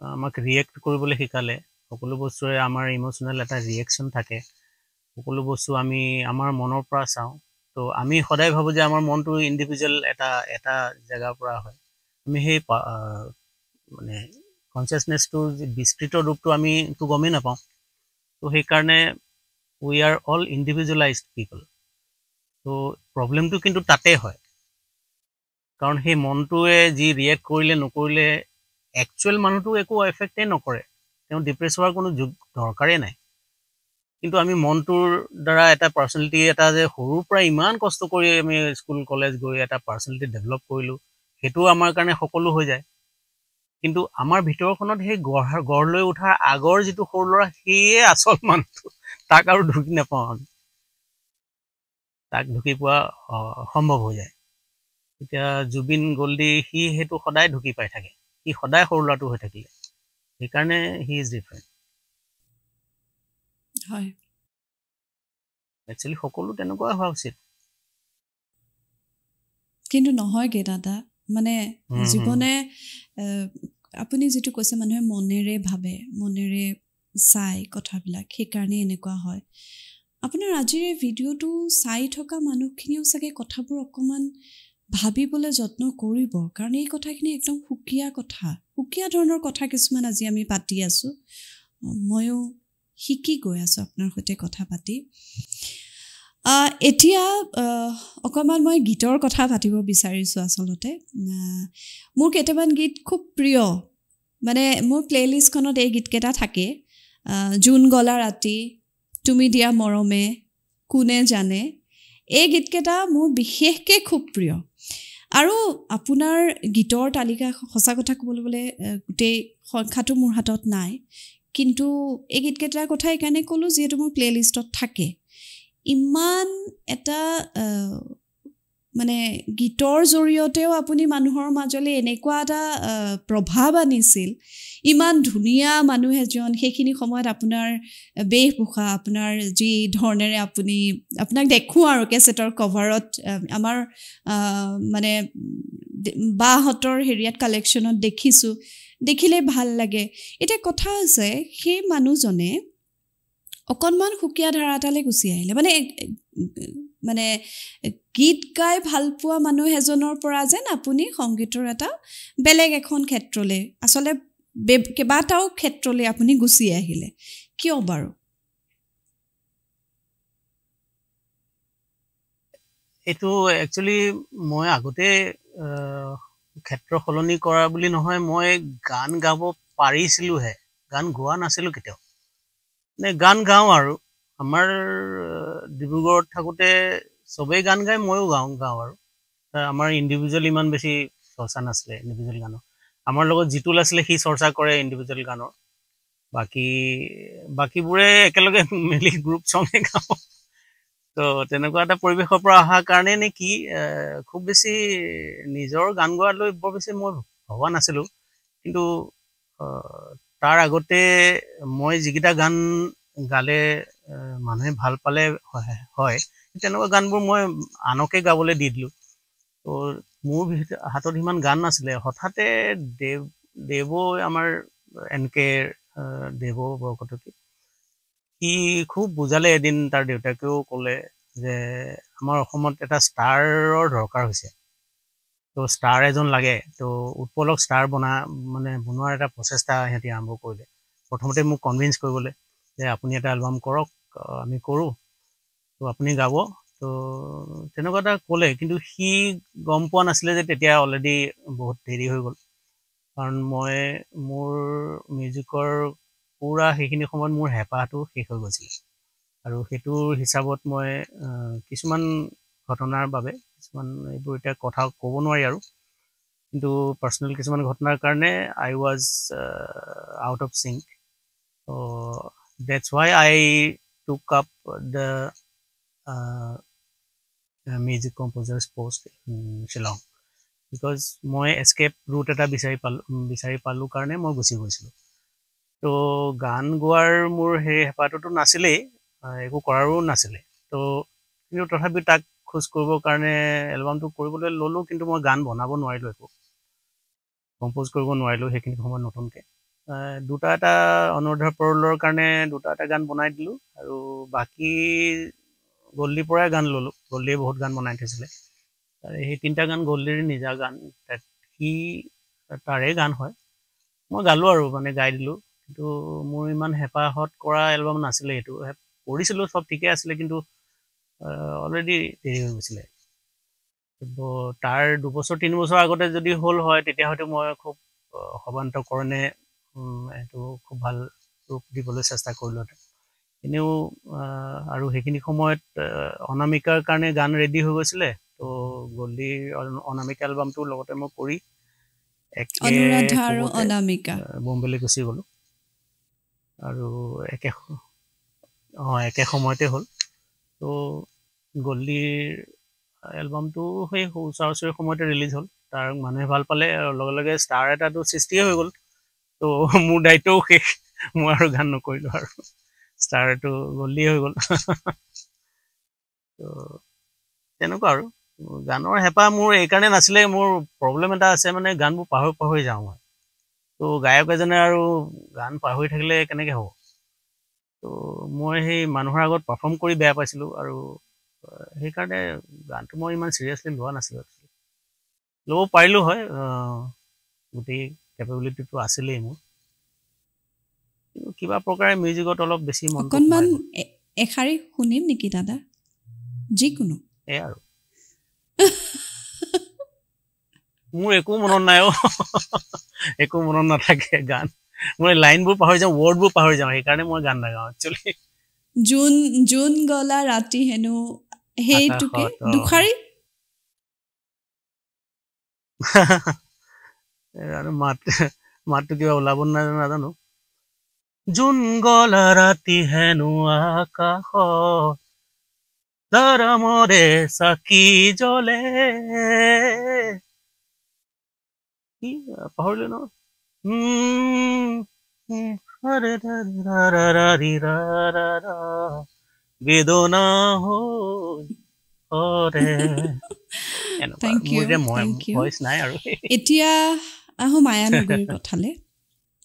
আমাক ৰিয়েক্ট কৰিবলৈ শিকালে সকলো বস্তুৰে আমাৰ ইম'চনেল এটা ৰিয়েকশ্যন থাকে সকলো বস্তু আমি আমাৰ মনৰ পৰা চাওঁ তো আমি সদায় ভাবোঁ যে আমাৰ মনটো ইণ্ডিভিজুৱেল এটা জেগাৰ পৰা হয় আমি সেই মানে কনচিয়াছনেছটোৰ যি বিস্তৃত ৰূপটো আমিতো গমেই নাপাওঁ তো সেইকাৰণে উই আৰ অল ইণ্ডিভিজুৱেলাইজড পিপল তো প্ৰব্লেমটো কিন্তু তাতে হয় কাৰণ সেই মনটোৱে যি ৰিয়েক্ট কৰিলে নকৰিলে একচুৱেল মানুহটো একো এফেক্টেই নকৰে তেওঁ ডিপ্ৰেছ হোৱাৰ কোনো দৰকাৰেই নাই কিন্তু আমি মনটোৰ দ্বাৰা এটা পাৰ্চনেলিটি এটা যে সৰুৰ পৰা ইমান কষ্ট কৰি আমি স্কুল কলেজ গৈ এটা পাৰ্চনেলিটি ডেভেলপ কৰিলোঁ সেইটো আমাৰ কাৰণে সকলো হৈ যায় কিন্তু আমাৰ ভিতৰখনত সেই গঢ় লৈ উঠাৰ আগৰ যিটো সৰু ল'ৰা সেয়ে আচল মানুহটো তাক আৰু ঢুকি নাপাওঁ আমি তাক ঢুকি পোৱা অসম্ভৱ হৈ যায় এতিয়া জুবিন গল্ডি সি সেইটো সদায় ঢুকি পাই থাকে সি সদায় সৰু ল'ৰাটো হৈ থাকিলে সেইকাৰণে হি ইজ ডিফাৰেণ্ট হয় একচুৱেলি সকলো তেনেকুৱা হোৱা উচিত কিন্তু নহয়গে দাদা মানে জীৱনে আপুনি যিটো কৈছে মানুহে মনেৰে ভাবে মনেৰে চাই কথাবিলাক সেইকাৰণে এনেকুৱা হয় আপোনাৰ আজিৰ এই ভিডিঅ'টো চাই থকা মানুহখিনিও চাগে কথাবোৰ অকণমান ভাবিবলৈ যত্ন কৰিব কাৰণ এই কথাখিনি একদম সুকীয়া কথা সুকীয়া ধৰণৰ কথা কিছুমান আজি আমি পাতি আছোঁ ময়ো শিকি গৈ আছোঁ আপোনাৰ সৈতে কথা পাতি এতিয়া অকণমান মই গীতৰ কথা পাতিব বিচাৰিছোঁ আচলতে মোৰ কেইটামান গীত খুব প্ৰিয় মানে মোৰ প্লে'লিষ্টখনত এই গীতকেইটা থাকে জোন গলা ৰাতি তুমি দিয়া মৰমে কোনে জানে এই গীতকেইটা মোৰ বিশেষকৈ খুব প্ৰিয় আৰু আপোনাৰ গীতৰ তালিকা সঁচা কথা ক'বলৈ গ'লে গোটেই সংখ্যাটো মোৰ হাতত নাই কিন্তু এই গীতকেইটাৰ কথা এইকাৰণে ক'লোঁ যিহেতু মোৰ প্লে'লিষ্টত থাকে ইমান এটা মানে গীতৰ জৰিয়তেও আপুনি মানুহৰ মাজলৈ এনেকুৱা এটা প্ৰভাৱ আনিছিল ইমান ধুনীয়া মানুহ এজন সেইখিনি সময়ত আপোনাৰ বেশভূষা আপোনাৰ যি ধৰণেৰে আপোনাক দেখোঁ আৰু কেছেটৰ কভাৰত আমাৰ মানে বাহঁতৰ হেৰিয়াত কালেকশ্যনত দেখিছোঁ দেখিলে ভাল লাগে এতিয়া কথা হৈছে সেই মানুহজনে অকণমান সুকীয়া ধাৰা এটালৈ গুচি আহিলে মানে গীত গাই ভাল পোৱা মানুহ এজনৰ পৰা যেন আপুনি সংগীতৰ এটা বেলেগ এখন ক্ষেত্ৰলৈ আচলতে কেইবাটাও ক্ষেত্ৰলৈ আপুনি গুচি আহিলে কিয় বাৰু এইটো একচুৱেলি মই আগতে ক্ষেত্ৰ সলনি কৰা বুলি নহয় মই গান গাব পাৰিছিলোঁহে গান গোৱা নাছিলোঁ কেতিয়াও মানে গান গাওঁ আৰু আমাৰ ডিব্ৰুগড়ত থাকোঁতে চবেই গান গায় ময়ো গাওঁ আৰু আমাৰ ইণ্ডিভিজুৱেল ইমান বেছি চৰ্চা নাছিলে ইণ্ডিভিজুৱেল গানৰ আমাৰ লগত জিতুল আছিলে সি চৰ্চা কৰে ইণ্ডিভিজুৱেল গানৰ বাকীবোৰে একেলগে মিলি গ্ৰুপ চঙে গাওঁ তো তেনেকুৱা এটা পৰিৱেশৰ পৰা অহাৰ কাৰণে নে কি খুব বেছি নিজৰ গান গোৱালৈ বৰ বেছি মই ভবা নাছিলোঁ কিন্তু তাৰ আগতে মই যিকেইটা গান গালে মানুহে ভাল পালে হয় তেনেকুৱা গানবোৰ মই আনকে গাবলৈ দি দিলোঁ তো মোৰ হাতত ইমান গান নাছিলে হঠাতে দেৱ আমাৰ এনেকে দেৱ বৰকটকী সি খুব বুজালে এদিন তাৰ দেউতাকেও ক'লে যে আমাৰ অসমত এটা ষ্টাৰৰ দৰকাৰ হৈছে তো ষ্টাৰ এজন লাগে তো উৎপলক ষ্টাৰ বনোৱাৰ এটা প্ৰচেষ্টা সিহঁতি আৰম্ভ কৰিলে প্ৰথমতে মোক কনভিন্স কৰিবলৈ যে আপুনি এটা এলবাম কৰক আমি কৰোঁ তো আপুনি গাব তো তেনেকুৱা এটা ক'লে কিন্তু সি গম পোৱা নাছিলে যে তেতিয়া অলৰেডি বহুত দেৰি হৈ গ'ল কাৰণ মই মোৰ মিউজিকৰ পুৰা সেইখিনি সময়ত মোৰ হেঁপাহটো শেষ হৈ গৈছিলে আৰু সেইটোৰ হিচাপত মই কিছুমান ঘটনাৰ বাবে কিছুমান এইবোৰ এতিয়া কথা ক'ব নোৱাৰি আৰু কিন্তু পাৰ্চনেল কিছুমান ঘটনাৰ কাৰণে I was out of sync ত' that's why I took up the music composers post in Shillong because মই এস্কেপ ৰুট এটা বিচাৰি পালোঁ কাৰণে মই গুচি গৈছিলোঁ তো গান গোৱাৰ মোৰ সেই হেঁপাহটোতো নাছিলেই, একো কৰাৰো নাছিলে। তো কিন্তু তথাপি তাক খোজ কৰিবৰ কাৰণে এলবামটো কৰিবলৈ ল'লোঁ, কিন্তু মই গান বনাব নোৱাৰিলোঁ, একো কম্প'জ কৰিব নোৱাৰিলোঁ সেইখিনি সময়ত নতুনকৈ। দুটা এটা অনুৰাধা পৰলৰ কাৰণে দুটা এটা গান বনাই দিলোঁ, আৰু বাকী গল্ডীৰ পৰাই গান ল'লোঁ। গল্ডীয়ে বহুত গান বনাই থৈছিলে, সেই তিনিটা গান গল্ডীৰ নিজা গান, সি তাৰে গান হয়, মই গালোঁ আৰু মানে গাই দিলোঁ। কিন্তু মোৰ ইমান হেঁপাহত কৰা এলবাম নাছিলে এইটো। কৰিছিলোঁ, চব ঠিকে আছিলে, কিন্তু অলৰেডি দেৰি হৈ গৈছিলে। তাৰ 2-3 বছৰ আগতে যদি হ'ল হয়, তেতিয়া হয়তো মই খুব সৰ্বান্তকৰণে এইটো খুব ভাল ৰূপ দিবলৈ চেষ্টা কৰিলোঁহেঁতেন। এনেও আৰু সেইখিনি সময়ত অনামিকাৰ কাৰণে গান ৰেডি হৈ গৈছিলে। তো গল্ডীৰ অনামিকা এলবামটোৰ লগতে মই কৰি অনুৰাধা আৰু অনামিকা বম্বেলৈ গুচি গ'লোঁ, আৰু একে সময়তে হ'ল। তো গল্ডীৰ এলবামটো সেই ওচৰা ওচৰি সময়তে ৰিলিজ হ'ল, তাৰ মানুহে ভাল পালে, আৰু লগে লগে ষ্টাৰ এটাতো সৃষ্টিয়ে হৈ গ'ল। তো মোৰ দায়িত্বও শেষ, মই আৰু গান নকৰিলোঁ, আৰু ষ্টাৰটো গল্ডীয়ে হৈ গ'ল। তো তেনেকুৱা আৰু গানৰ হেঁপাহ মোৰ এইকাৰণে নাছিলে, মোৰ প্ৰব্লেম এটা আছে, মানে গানবোৰ পাহৰি যাওঁ মই। তো গায়ক এজনে আৰু গান পাহৰি থাকিলে কেনেকৈ হ'ব? তো মই সেই মানুহৰ আগত পাৰফৰ্ম কৰি বেয়া পাইছিলোঁ, আৰু সেইকাৰণে গানটো মই ইমান চিৰিয়াছলি লোৱা নাছিলোঁ। ল'ব পাৰিলোঁ হয়, গোটেই কেপেবিলিটিটো আছিলেই মোৰ, কিন্তু কিবা প্ৰকাৰে মিউজিকত অলপ বেছি মনটো অকণমান এষাৰি শুনিম নেকি দাদা? যিকোনো এয়া আৰু মোৰ একো মনত নাই, একো মনত নাথাকে গান। মই লাইনবোৰ পাহৰি যাওঁ, ৱৰ্ডবোৰ পাহৰি যাওঁ, সেইকাৰণে মই গান নাগাওঁ একচুৱেলি। জোন গলা ৰাতি হেনো, সেইটোকে দুষাৰি আৰু মাতটো কিবা ওলাব নাজানো। জোন গলা ৰাতি হেনো আকাশত, তাৰামৰে চাকি জ্বলে, পাহৰিলো ন। বেদনা thank you, thank you. Voice নাই আৰু। এতিয়া আহোঁ মায়ানগৰীৰ কথালৈ।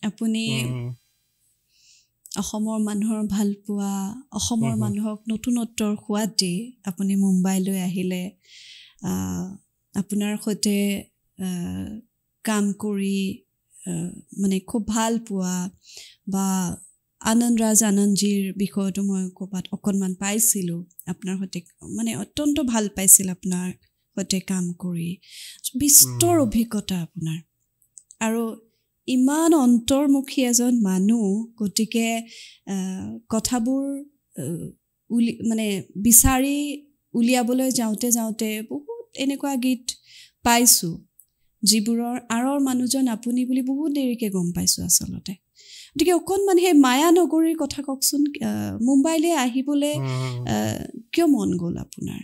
আপুনি অসমৰ মানুহৰ ভাল পোৱা, অসমৰ মানুহক নতুনত্বৰ সোৱাদ দি আপুনি মুম্বাইলৈ আহিলে। আপোনাৰ সৈতে কাম কৰি মানে খুব ভাল পোৱা, বা আনন্দৰাজ আনন্দজীৰ বিষয়তো মই ক'ৰবাত অকণমান পাইছিলোঁ, আপোনাৰ সৈতে মানে অত্যন্ত ভাল পাইছিল আপোনাৰ সৈতে কাম কৰি, বিস্তৰ অভিজ্ঞতা আপোনাৰ। আৰু ইমান অন্তৰ্মুখী এজন মানুহ, গতিকে কথাবোৰ মানে বিচাৰি উলিয়াবলৈ যাওঁতে বহুত এনেকুৱা গীত পাইছোঁ, যিবোৰৰ আঁৰৰ মানুহজন আপুনি বুলি বহুত দেৰিকৈ গম পাইছোঁ আচলতে। গতিকে অকণমান সেই মায়ানগৰীৰ কথা কওকচোন, মুম্বাইলৈ আহিবলৈ কিয় মন গ'ল আপোনাৰ?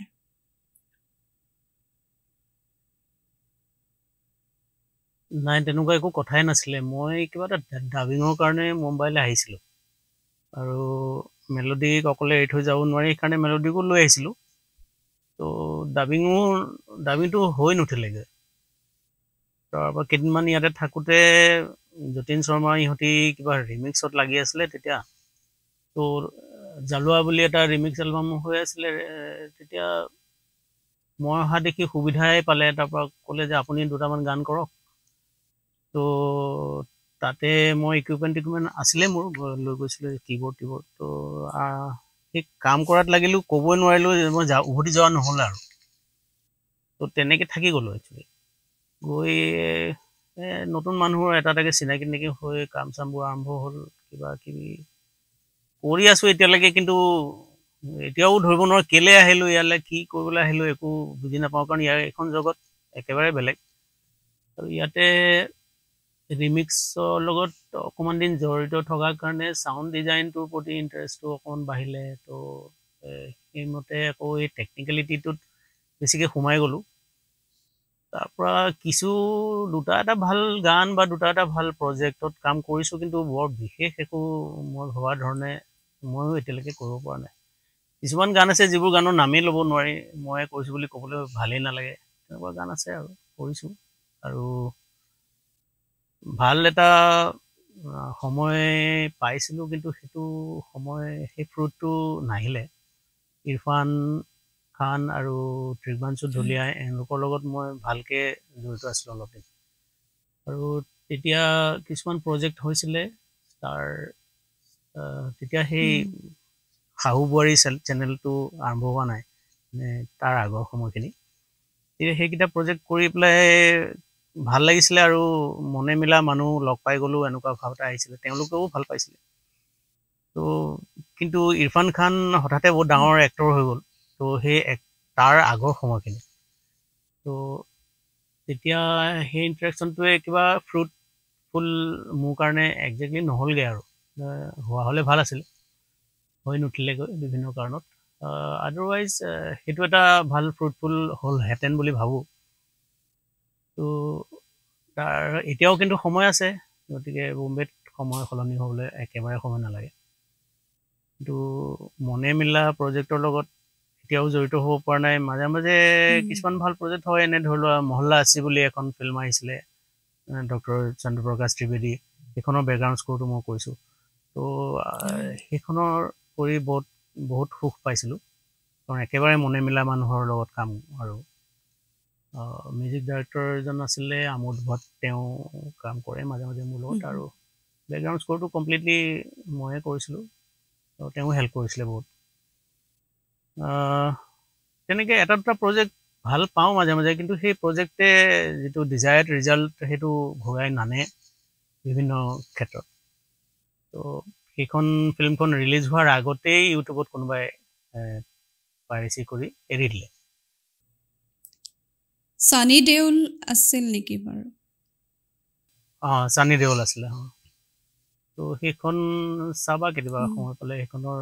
নাই, তেনেকুৱা একো কথাই নাছিলে। মই কিবা এটা ডাবিঙৰ কাৰণে মুম্বাইলৈ আহিছিলোঁ, আৰু মেলোডিক অকলে এৰি থৈ যাব নোৱাৰি, সেইকাৰণে মেলোডিকো লৈ আহিছিলোঁ। তো ডাবিংটো হৈ নুঠিলেগৈ। তাৰপৰা কেইদিনমান ইয়াতে থাকোঁতে যতীন শৰ্মা ইহঁতি কিবা ৰিমিক্সত লাগি আছিলে তেতিয়া। তো জালুৱা বুলি এটা ৰিমিক্স এলবাম হৈ আছিলে, তেতিয়া মই অহা দেখি সুবিধাই পালে, তাৰপৰা ক'লে যে আপুনি দুটামান গান কৰক। তো তাতে মই ইকুইপমেণ্ট আছিলে মোৰ, লৈ গৈছিলোঁ কীবৰ্ড। তো সেই কাম কৰাত লাগিলোঁ, ক'বই নোৱাৰিলোঁ, মই উভতি যোৱা নহ'ল আৰু। তো তেনেকৈ থাকি গ'লোঁ একচুৱেলি। গৈ নতুন মানুহৰ এটাকে চিনাকি হৈ কাম চামবোৰ আৰম্ভ হ'ল, কিবা কিবি কৰি আছোঁ এতিয়ালৈকে। কিন্তু এতিয়াও ধৰিব নোৱাৰোঁ কেলে আহিলোঁ ইয়ালৈ, কি কৰিবলৈ আহিলোঁ, একো বুজি নাপাওঁ। কাৰণ ইয়াৰ এইখন জগত একেবাৰে বেলেগ, আৰু ইয়াতে ৰিমিক্সৰ লগত অকণমান দিন জড়িত থকাৰ কাৰণে চাউণ্ড ডিজাইনটোৰ প্ৰতি ইণ্টাৰেষ্টটো অকণমান বাঢ়িলে। তো সেইমতে আকৌ এই টেকনিকেলিটিটোত বেছিকৈ সোমাই গ'লোঁ। তাৰ পৰা কিছু দুটা এটা ভাল গান বা দুটা এটা ভাল প্ৰজেক্টত কাম কৰিছোঁ, কিন্তু বৰ বিশেষ একো মই ভবা ধৰণে ময়ো এতিয়ালৈকে কৰিব পৰা নাই। কিছুমান গান আছে যিবোৰ গানৰ নামেই ল'ব নোৱাৰি, মই কৰিছোঁ বুলি ক'বলৈ ভালেই নালাগে, তেনেকুৱা গান আছে আৰু কৰিছোঁ। আৰু ভাল এটা সময় পাইছিলোঁ, কিন্তু সেইটো সময় সেই ফ্ৰুটটো নাহিলে। ইৰফান খান আৰু ত্ৰিবাঞ্চু ঢুলীয়া এওঁলোকৰ লগত মই ভালকৈ জড়িত আছিলোঁ অলপ দিন। আৰু তেতিয়া কিছুমান প্ৰজেক্ট হৈছিলে, তাৰ তেতিয়া সেই শাহু বোৱাৰী চেনেলটো আৰম্ভ হোৱা নাই, মানে তাৰ আগৰ সময়খিনি। তেতিয়া সেইকেইটা প্ৰজেক্ট কৰি পেলাই ভাল লাগিছিলে আৰু মনে মিলা মানুহ লগ পাই গ'লো, এনেকুৱা ভাৱ এটা আহিছিলে, তেওঁলোকেও ভাল পাইছিলে। তো কিন্তু ইৰফান খান হঠাতে বহুত ডাঙৰ এক্টৰ হৈ গ'ল, তো সেই তাৰ আগৰ সময়খিনি। তো তেতিয়া সেই ইণ্টাৰেকশ্যনটোৱে কিবা ফ্ৰুটফুল মোৰ কাৰণে একজেক্টলি নহ'লগৈ আৰু, হোৱা হ'লে ভাল আছিল, হৈ নুঠিলেগৈ বিভিন্ন কাৰণত। আদাৰৱাইজ সেইটো এটা ভাল ফ্ৰুটফুল হ'লহেঁতেন বুলি ভাবোঁ। তো তাৰ এতিয়াও কিন্তু সময় আছে, গতিকে বোম্বেত সময় সলনি হ'বলৈ একেবাৰে সময় নালাগে। কিন্তু মনে মিলা প্ৰজেক্টৰ লগত এতিয়াও জড়িত হ'ব পৰা নাই। মাজে মাজে কিছুমান ভাল প্ৰজেক্ট হয়, এনে ধৰি লোৱা মহল্লা আছি বুলি এখন ফিল্ম আহিছিলে, ডক্টৰ চন্দ্ৰপ্ৰকাশ ত্ৰিবেদী, সেইখনৰ বেকগ্ৰাউণ্ড স্ক'ৰটো মই কৰিছোঁ। তো সেইখনৰ কৰি বহুত সুখ পাইছিলোঁ, কাৰণ একেবাৰে মনে মিলা মানুহৰ লগত কাম। আৰু মিউজিক ডাইৰেক্টৰ এজন আছিলে আমোদ ভট, তেওঁ কাম কৰে মাজে মাজে মোৰ লগত, আৰু বেকগ্ৰাউণ্ড স্ক'ৰটো কমপ্লিটলি ময়ে কৰিছিলোঁ, আৰু তেওঁ হেল্প কৰিছিলে বহুত। তেনেকৈ এটা দুটা প্ৰজেক্ট ভাল পাওঁ মাজে মাজে, কিন্তু সেই প্ৰজেক্টে যিটো ডিজায়াৰ্ড ৰিজাল্ট সেইটো ঘূৰাই নানে বিভিন্ন ক্ষেত্ৰত। তো সেইখন ফিল্মখন ৰিলিজ হোৱাৰ আগতেই ইউটিউবত কোনোবাই পাইৰেচি কৰি এৰি দিলে। ছানী দেওল আছিল নেকি বাৰু? ছানী দেওল আছিলে। তো সেইখন চাবা কেতিয়াবা সময় পালে, সেইখনৰ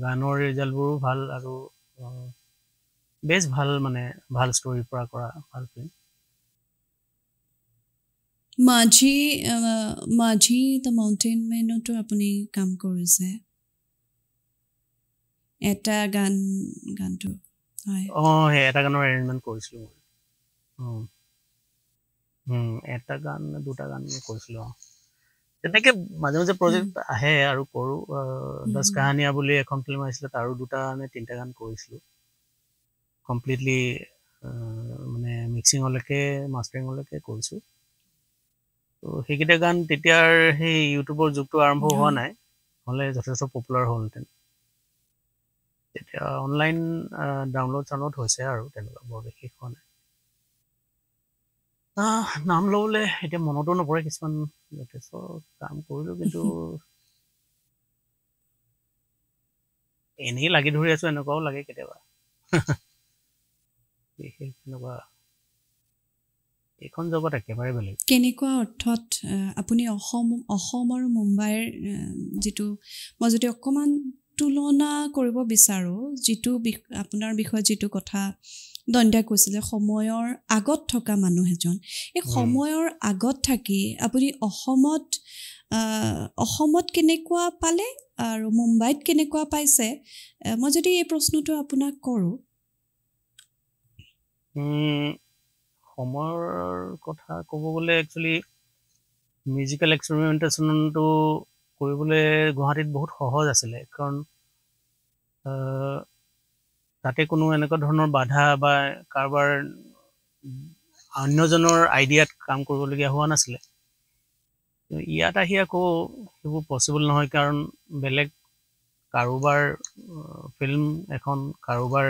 গানৰ ৰিজাল্টবোৰো ভাল, আৰু বেছ ভাল, মানে ভাল ষ্টৰীৰ পৰা কৰা ভাল ফিল্ম। মাঝি দ্য মাউণ্টেইন মেনতো আপুনি কাম কৰিছে, এটা গানটো হয়। সেই এটা গানৰ এৰেঞ্জমেণ্ট কৰিছিলোঁ মই। এটা গান দুটা গান কৰিছিলোঁ। তেনেকৈ মাজে মাজে প্ৰজেক্ট আহে আৰু কৰোঁ। 10 কাহানিয়া বুলি এখন ফিল্ম আহিছিলে, তাৰো দুটা নে তিনিটা গান কৰিছিলোঁ, কমপ্লিটলি মানে মিক্সিঙলৈকে মাষ্টাৰিঙলৈকে কৰিছোঁ। তো সেইকেইটা গান তেতিয়াৰ সেই ইউটিউবৰ যুগটো আৰম্ভ হোৱা নাই, হ'লে যথেষ্ট পপুলাৰ হ'লহেঁতেন। তেতিয়া অনলাইন ডাউনলোড হৈছে আৰু তেনেকুৱা বৰ বিশেষ হোৱা নাই। নাম ল'বলৈ এতিয়া মনতো নপৰে, কিছুমান যথেষ্ট কাম কৰিলোঁ, কিন্তু এনেই লাগি ধৰি আছোঁ এনেকুৱাও লাগে কেতিয়াবা। বিশেষ তেনেকুৱা এইখন জগত একেবাৰে বেলেগ। কেনেকুৱা অৰ্থত আপুনি অসম আৰু মুম্বাইৰ যিটো, মই যদি অকণমান তুলনা কৰিব বিচাৰোঁ, যিটো আপোনাৰ বিষয়ে যিটো কথা দণ্ডা কৈছিলে, সময়ৰ আগত থকা মানুহ এজন, এই সময়ৰ আগত থাকি আপুনি অসমত কেনেকুৱা পালে আৰু মুম্বাইত কেনেকুৱা পাইছে, মই যদি এই প্ৰশ্নটো আপোনাক কৰোঁ। সময়ৰ কথা ক'ব গ'লে একচুৱেলি মিউজিকেল এক্সপেৰিমেণ্টেশ্যনটো কৰিবলৈ গুৱাহাটীত বহুত সহজ আছিলে, কাৰণ তাতে কোনো এনেকুৱা ধৰণৰ বাধা বা কাৰোবাৰ অন্যজনৰ আইডিয়াত কাম কৰিবলগীয়া হোৱা নাছিলে। ইয়াত আহি আকৌ সেইবোৰ পচিবল নহয়, কাৰণ বেলেগ কাৰোবাৰ ফিল্ম এখন, কাৰোবাৰ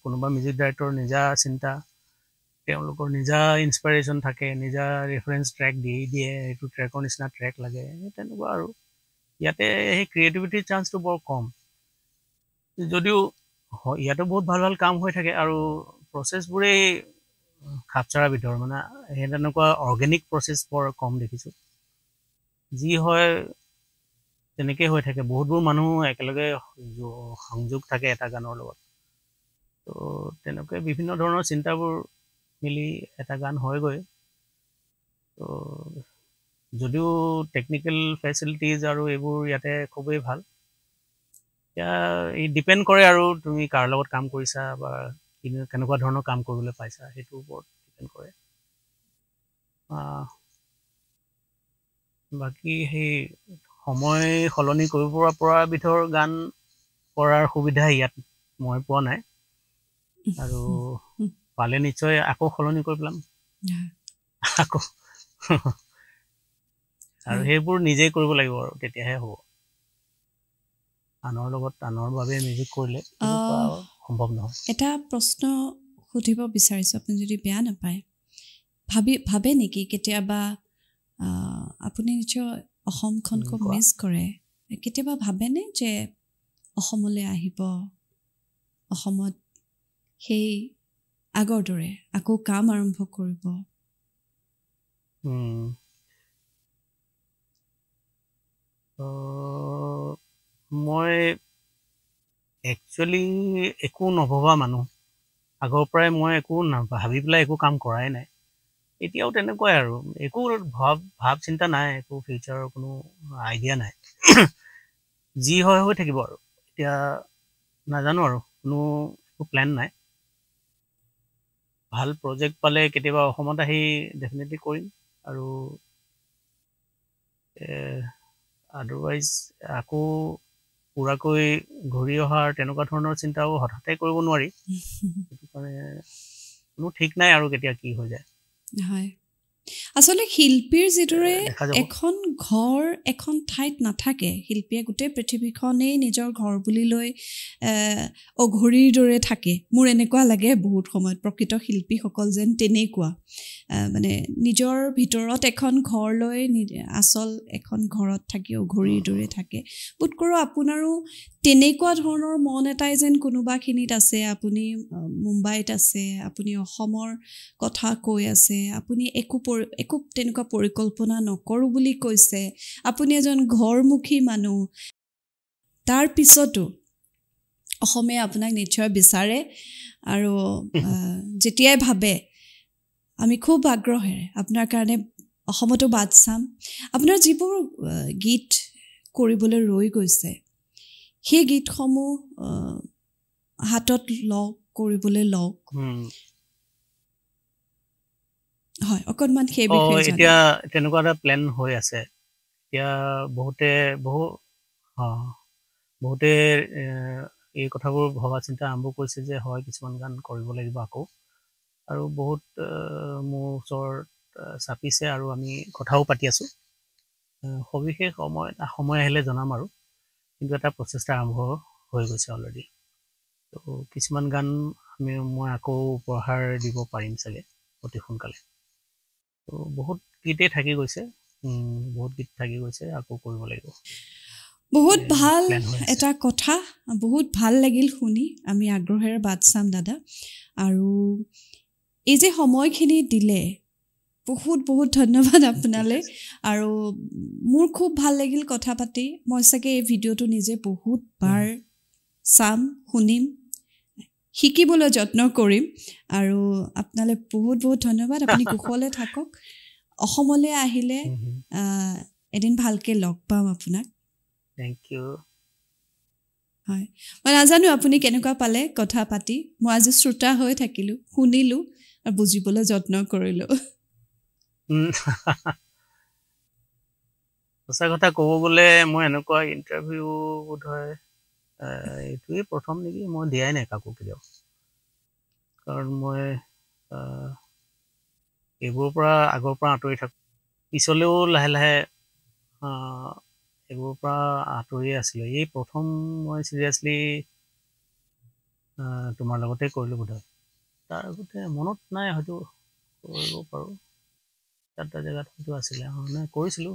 কোনোবা মিউজিক ডাইৰেক্টৰ নিজা চিন্তা, তেওঁলোকৰ নিজা ইনস্পিৰেশ্যন থাকে, নিজা ৰেফাৰেঞ্চ ট্ৰেক দিয়ে, এইটো ট্ৰেকৰ নিচিনা ট্ৰেক লাগে, তেনেকুৱা আৰু। ইয়াতে সেই ক্ৰিয়েটিভিটিৰ চান্সটো বৰ কম, যদিও ইয়াতো বহুত ভাল ভাল কাম হৈ থাকে, আৰু প্ৰচেছবোৰেই খাপচাৰা ভিতৰ, মানে সেই তেনেকুৱা অৰ্গেনিক প্ৰচেছ বৰ কম দেখিছোঁ। যি হয় তেনেকৈ হৈ থাকে, বহুতবোৰ মানুহ একেলগে সংযোগ থাকে এটা গানৰ লগত। তো তেনেকৈ বিভিন্ন ধৰণৰ চিন্তাবোৰ মিলি এটা গান হয়গৈ তো যদিও টেকনিক্যাল ফেচিলিটিজ আৰু এইবোৰ ইয়াতে খুবেই ভাল এতিয়া এই ডিপেণ্ড কৰে আৰু তুমি কাৰ লগত কাম কৰিছা বা কেনেকুৱা ধৰণৰ কাম কৰিবলৈ পাইছা সেইটোৰ ওপৰত ডিপেণ্ড কৰে বাকী সেই সময় সলনি কৰিব পৰা বিধৰ গান কৰাৰ সুবিধা ইয়াত মই পোৱা নাই আৰু পালে নিশ্চয় আকৌ সলনি কৰি পেলাম আকৌ আৰু সেইবোৰ নিজেই কৰিব লাগিব আৰু তেতিয়াহে হ'ব আনৰ লগত আনৰ বাবে মিউজিক কৰিলে সম্ভৱ নহয় এটা প্ৰশ্ন সুধিব বিচাৰিছোঁ আপুনি যদি বেয়া নাপায় ভাবে নেকি কেতিয়াবা আপুনি নিশ্চয় অসমখনক মিছ কৰে কেতিয়াবা ভাবেনে যে অসমলৈ আহিব অসমত সেই আগৰ দৰে আকৌ কাম আৰম্ভ কৰিব মই একচুৱেলি একো নভবা মানুহ আগৰ পৰাই মই একো ভাবি পেলাই একো কাম কৰাই নাই এতিয়াও তেনেকুৱাই আৰু একো ভাৱ চিন্তা নাই একো ফিউচাৰৰ কোনো আইডিয়া নাই যি হয় হৈ থাকিব আৰু এতিয়া নাজানো আৰু কোনো একো প্লেন নাই ভাল প্ৰজেক্ট পালে কেতিয়াবা অসমত আহি ডেফিনেটলি কৰিম আৰু আদাৰৱাইজ আকৌ পুৰাকৈ ঘূৰি অহাৰ তেনেকুৱা ধৰণৰ চিন্তাও হঠাতে কৰিব নোৱাৰি সেইটো কাৰণে কোনো ঠিক নাই আৰু কেতিয়া কি হৈ যায় হয় আচলতে শিল্পীৰ যিদৰে এখন ঘৰ এখন ঠাইত নাথাকে শিল্পীয়ে গোটেই পৃথিৱীখনেই নিজৰ ঘৰ বুলি লৈ অঘৰীৰ দৰে থাকে মোৰ এনেকুৱা লাগে বহুত সময়ত প্ৰকৃত শিল্পীসকল যেন তেনেকুৱা মানে নিজৰ ভিতৰত এখন ঘৰ লৈ আচল এখন ঘৰত থাকি অঘৰীৰ দৰে থাকে বোধ কৰোঁ আপোনাৰো তেনেকুৱা ধৰণৰ মন এটাই যেন কোনোবাখিনিত আছে আপুনি মুম্বাইত আছে আপুনি অসমৰ কথা কৈ আছে আপুনি একো তেনেকুৱা পৰিকল্পনা নকৰোঁ বুলি কৈছে আপুনি এজন ঘৰমুখী মানুহ তাৰ পিছতো অসমে আপোনাক নিশ্চয় বিচাৰে আৰু যেতিয়াই ভাবে আমি খুব আগ্ৰহেৰে আপোনাৰ কাৰণে অসমতো বাট চাম আপোনাৰ যিবোৰ গীত কৰিবলৈ ৰৈ গৈছে সেই গীতসমূহ হাতত কৰিবলৈ লওক হয় অকণমান সেই বিষয়ে এতিয়া তেনেকুৱা এটা প্লেন হৈ আছে এতিয়া বহুতে এই কথাবোৰ ভবা চিন্তা আৰম্ভ কৰিছে যে হয় কিছুমান গান কৰিব লাগিব আকৌ আৰু বহুত মোৰ ওচৰত চাপিছে আৰু আমি কথাও পাতি আছোঁ সবিশেষ সময় আহিলে জনাম আৰু কিন্তু এটা প্ৰচেষ্টা আৰম্ভ হৈ গৈছে অলৰেডি তো কিছুমান গান মই আকৌ উপহাৰ দিব পাৰিম চাগে অতি সোনকালে তো বহুত গীতেই থাকি গৈছে আকৌ কৰিব লাগিব বহুত ভাল এটা কথা বহুত ভাল লাগিল শুনি আমি আগ্ৰহেৰে বাট চাম দাদা আৰু এই যে সময়খিনি দিলে বহুত বহুত ধন্যবাদ আপোনালৈ আৰু মোৰ খুব ভাল লাগিল কথা পাতি মই চাগে এই ভিডিঅ'টো নিজে বহুতবাৰ চাম শুনিম শিকিবলৈ যত্ন কৰিম আৰু আপোনালৈ বহুত বহুত ধন্যবাদ আপুনি কুশলে থাকক অসমলৈ আহিলে এদিন ভালকৈ লগ পাম আপোনাক থেংক ইউ হয় মই নাজানো আপুনি কেনেকুৱা পালে কথা পাতি মই আজি শ্ৰোতা হৈ থাকিলোঁ শুনিলোঁ আৰু বুজিবলৈ যত্ন কৰিলোঁ সঁচা কথা ক'ব গ'লে মই এনেকুৱা ইণ্টাৰভিউ বোধহয় এইটোৱেই প্ৰথম নেকি মই দিয়াই নাই কাকো কেতিয়াও কাৰণ মই এইবোৰৰ পৰা আগৰ পৰা আঁতৰি থাকোঁ পিছলৈও লাহে লাহে এইবোৰৰ পৰা আঁতৰি আছিলোঁ এই প্ৰথম মই চিৰিয়াছলি তোমাৰ লগতে কৰিলোঁ বোধহয় তাৰ আগতে মনত নাই হয়তো কৰিব পাৰোঁ এটা জেগাত হয়তো আছিলে নাই কৰিছিলোঁ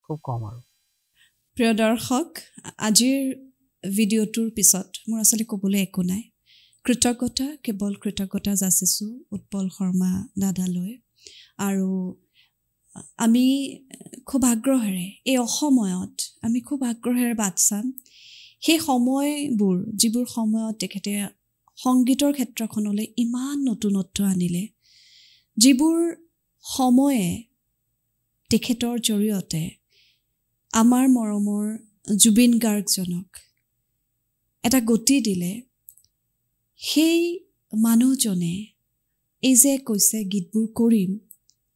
খুব কম আৰু প্ৰিয় দৰ্শক আজিৰ ভিডিঅ'টোৰ পিছত মোৰ আচলতে ক'বলৈ একো নাই কেৱল কৃতজ্ঞতা যাচিছোঁ উৎপল শৰ্মা দাদালৈ আৰু আমি খুব আগ্ৰহেৰে এই অসময়ত আমি খুব আগ্ৰহেৰে বাট চাম সেই সময়বোৰ যিবোৰ সময়ত তেখেতে সংগীতৰ ক্ষেত্ৰখনলৈ ইমান নতুনত্ব আনিলে যিবোৰ সময়ে তেখেতৰ জৰিয়তে আমাৰ মৰমৰ জুবিন গাৰ্গজনক এটা গতি দিলে সেই মানুহজনে এই যে কৈছে গীতবোৰ কৰিম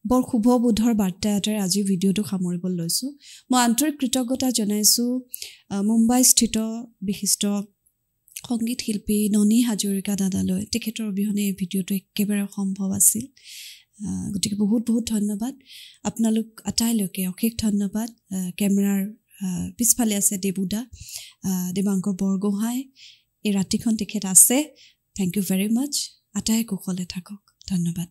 বৰ শুভবোধৰ বাৰ্তা এটাৰে আজি ভিডিঅ'টো সামৰিব লৈছোঁ মই আন্তৰিক কৃতজ্ঞতা জনাইছোঁ মুম্বাইস্থিত বিশিষ্ট সংগীত শিল্পী ননী হাজৰিকা দাদালৈ তেখেতৰ অবিহনে এই ভিডিঅ'টো একেবাৰে সম্ভৱ আছিল গতিকে বহুত বহুত ধন্যবাদ আপোনালোক আটাইলৈকে অশেষ ধন্যবাদ কেমেৰাৰ পিছফালে আছে দেবুদা দেৱাংকৰ বৰগোহাঁই এই ৰাতিখন তেখেত আছে থেংক ইউ ভেৰি মাছ আটাই কুশলে থাকক ধন্যবাদ